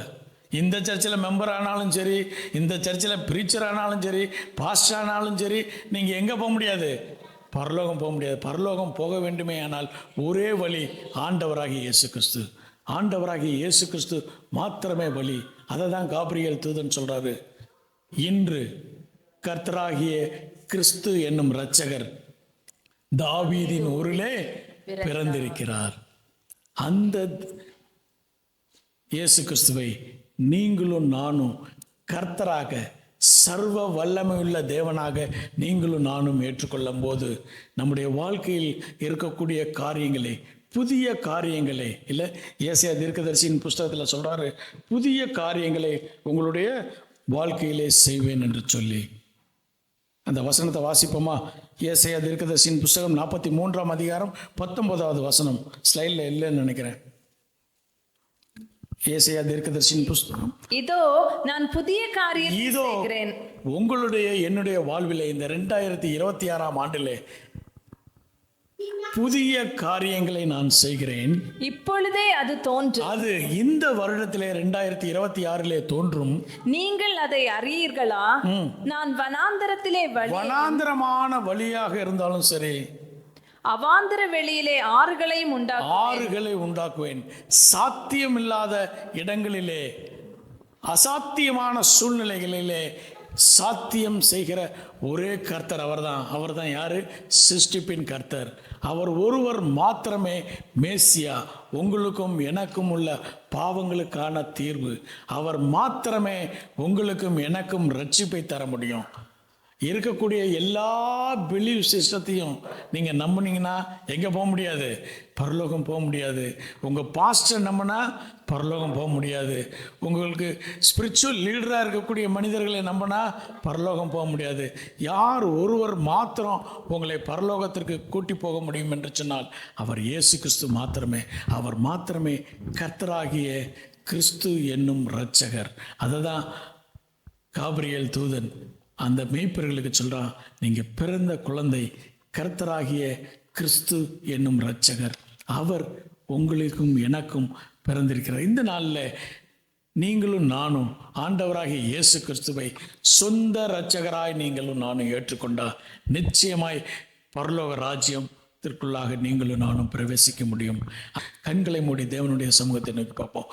இந்த சர்ச்சில் மெம்பர் ஆனாலும் சரி, இந்த சர்ச்சில் ப்ரீச்சர் ஆனாலும் சரி, பாஸ்டர் ஆனாலும் சரி, நீங்கள் எங்கே போக முடியாது? பரலோகம் போக முடியாது. பரலோகம் போக வேண்டுமே ஆனால் ஒரே வழி ஆண்டவராகிய இயேசு கிறிஸ்து. ஆண்டவராகிய இயேசு கிறிஸ்து மாத்திரமே வழி. அதை தான் காபிரியேல் தூதன் சொல்றாரு. இன்று கர்த்தராகிய கிறிஸ்து என்னும் இரட்சகர் தாவீதின் ஊரிலே பிறந்திருக்கிறார். அந்த இயேசு கிறிஸ்துவை நீங்களும் நானும் கர்த்தராக, சர்வ வல்லமையுள்ள தேவனாக நீங்களும் நானும் ஏற்றுக்கொள்ளும் போது நம்முடைய வாழ்க்கையில் இருக்கக்கூடிய காரியங்களை, புதிய காரியங்களை, இல்லை ஏசாயா தீர்க்கதரிசியின் புஸ்தகத்தில் சொல்றாரு, புதிய காரியங்களை உங்களுடைய வாழ்க்கையிலே செய்வேன் என்று சொல்லி. அந்த வசனத்தை வாசிப்போமா? ஏசாயா தீர்க்கதரிசியின் புஸ்தகம் 43ஆம் அதிகாரம் 19வது வசனம். ஸ்லைடில் இல்லைன்னு நினைக்கிறேன். ஏசாயா தீர்க்கதரிசியின் புஸ்தகம். இதோ நான் புதிய காரியத்தை செய்கிறேன். உங்களுடைய என்னுடைய வாழ்விலே இந்த 2026ஆம் ஆண்டிலே புதிய காரியங்களை நான் செய்கிறேன். இப்பொழுதே அது தோன்றும். அது இந்த வருடத்திலே 2026 தோன்றும். நீங்கள் அதை அறியீர்களா? நான் வனாந்தரத்திலே வனாந்தரமான வழியாக இருந்தாலும் சரி, அவாந்தர வெளியிலே ஆறுகளை உண்டாக்குவேன். சாத்தியமில்லாத இடங்களிலே, அசாத்தியமான சூழ்நிலைகளிலே சாத்தியம் செய்கிற ஒரே கர்த்தர் அவர்தான். அவர்தான் யாரு? சிருஷ்டிப்பின் கர்த்தர். அவர் ஒருவர் மாத்திரமே மேசியா. உங்களுக்கும் எனக்கும் உள்ள பாவங்களுக்கான தீர்வு அவர் மாத்திரமே உங்களுக்கும் எனக்கும் ரட்சிப்பை தர முடியும். இருக்கக்கூடிய எல்லா பிலீவ் சிஸ்டத்தையும் நீங்கள் நம்புனீங்கன்னா எங்கே போக முடியாது? பரலோகம் போக முடியாது. உங்கள் பாஸ்டர் நம்பினா பரலோகம் போக முடியாது. உங்களுக்கு ஸ்பிரிச்சுவல் லீடராக இருக்கக்கூடிய மனிதர்களை நம்பினா பரலோகம் போக முடியாது. யார் ஒருவர் மாத்திரம் உங்களை பரலோகத்திற்கு கூட்டி போக முடியும் என்று சொன்னால் அவர் இயேசு கிறிஸ்து மாத்திரமே. அவர் மாத்திரமே கர்த்தராகிய கிறிஸ்து என்னும் இரட்சகர். அதை தான் காபிரியேல் தூதன் அந்த மேய்ப்பர்களுக்கு சொல்கிறான், நீங்கள் பிறந்த குழந்தை கர்த்தராகிய கிறிஸ்து என்னும் இரட்சகர். அவர் உங்களுக்கும் எனக்கும் பிறந்திருக்கிறார். இந்த நாளில் நீங்களும் நானும் ஆண்டவராகிய இயேசு கிறிஸ்துவை சொந்த இரட்சகராய் நீங்களும் நானும் ஏற்றுக்கொண்டா நிச்சயமாய் பரலோக ராஜ்யத்திற்குள்ளாக நீங்களும் நானும் பிரவேசிக்க முடியும். கண்களை மூடி தேவனுடைய சமூகத்தை நோக்கி பார்ப்போம்.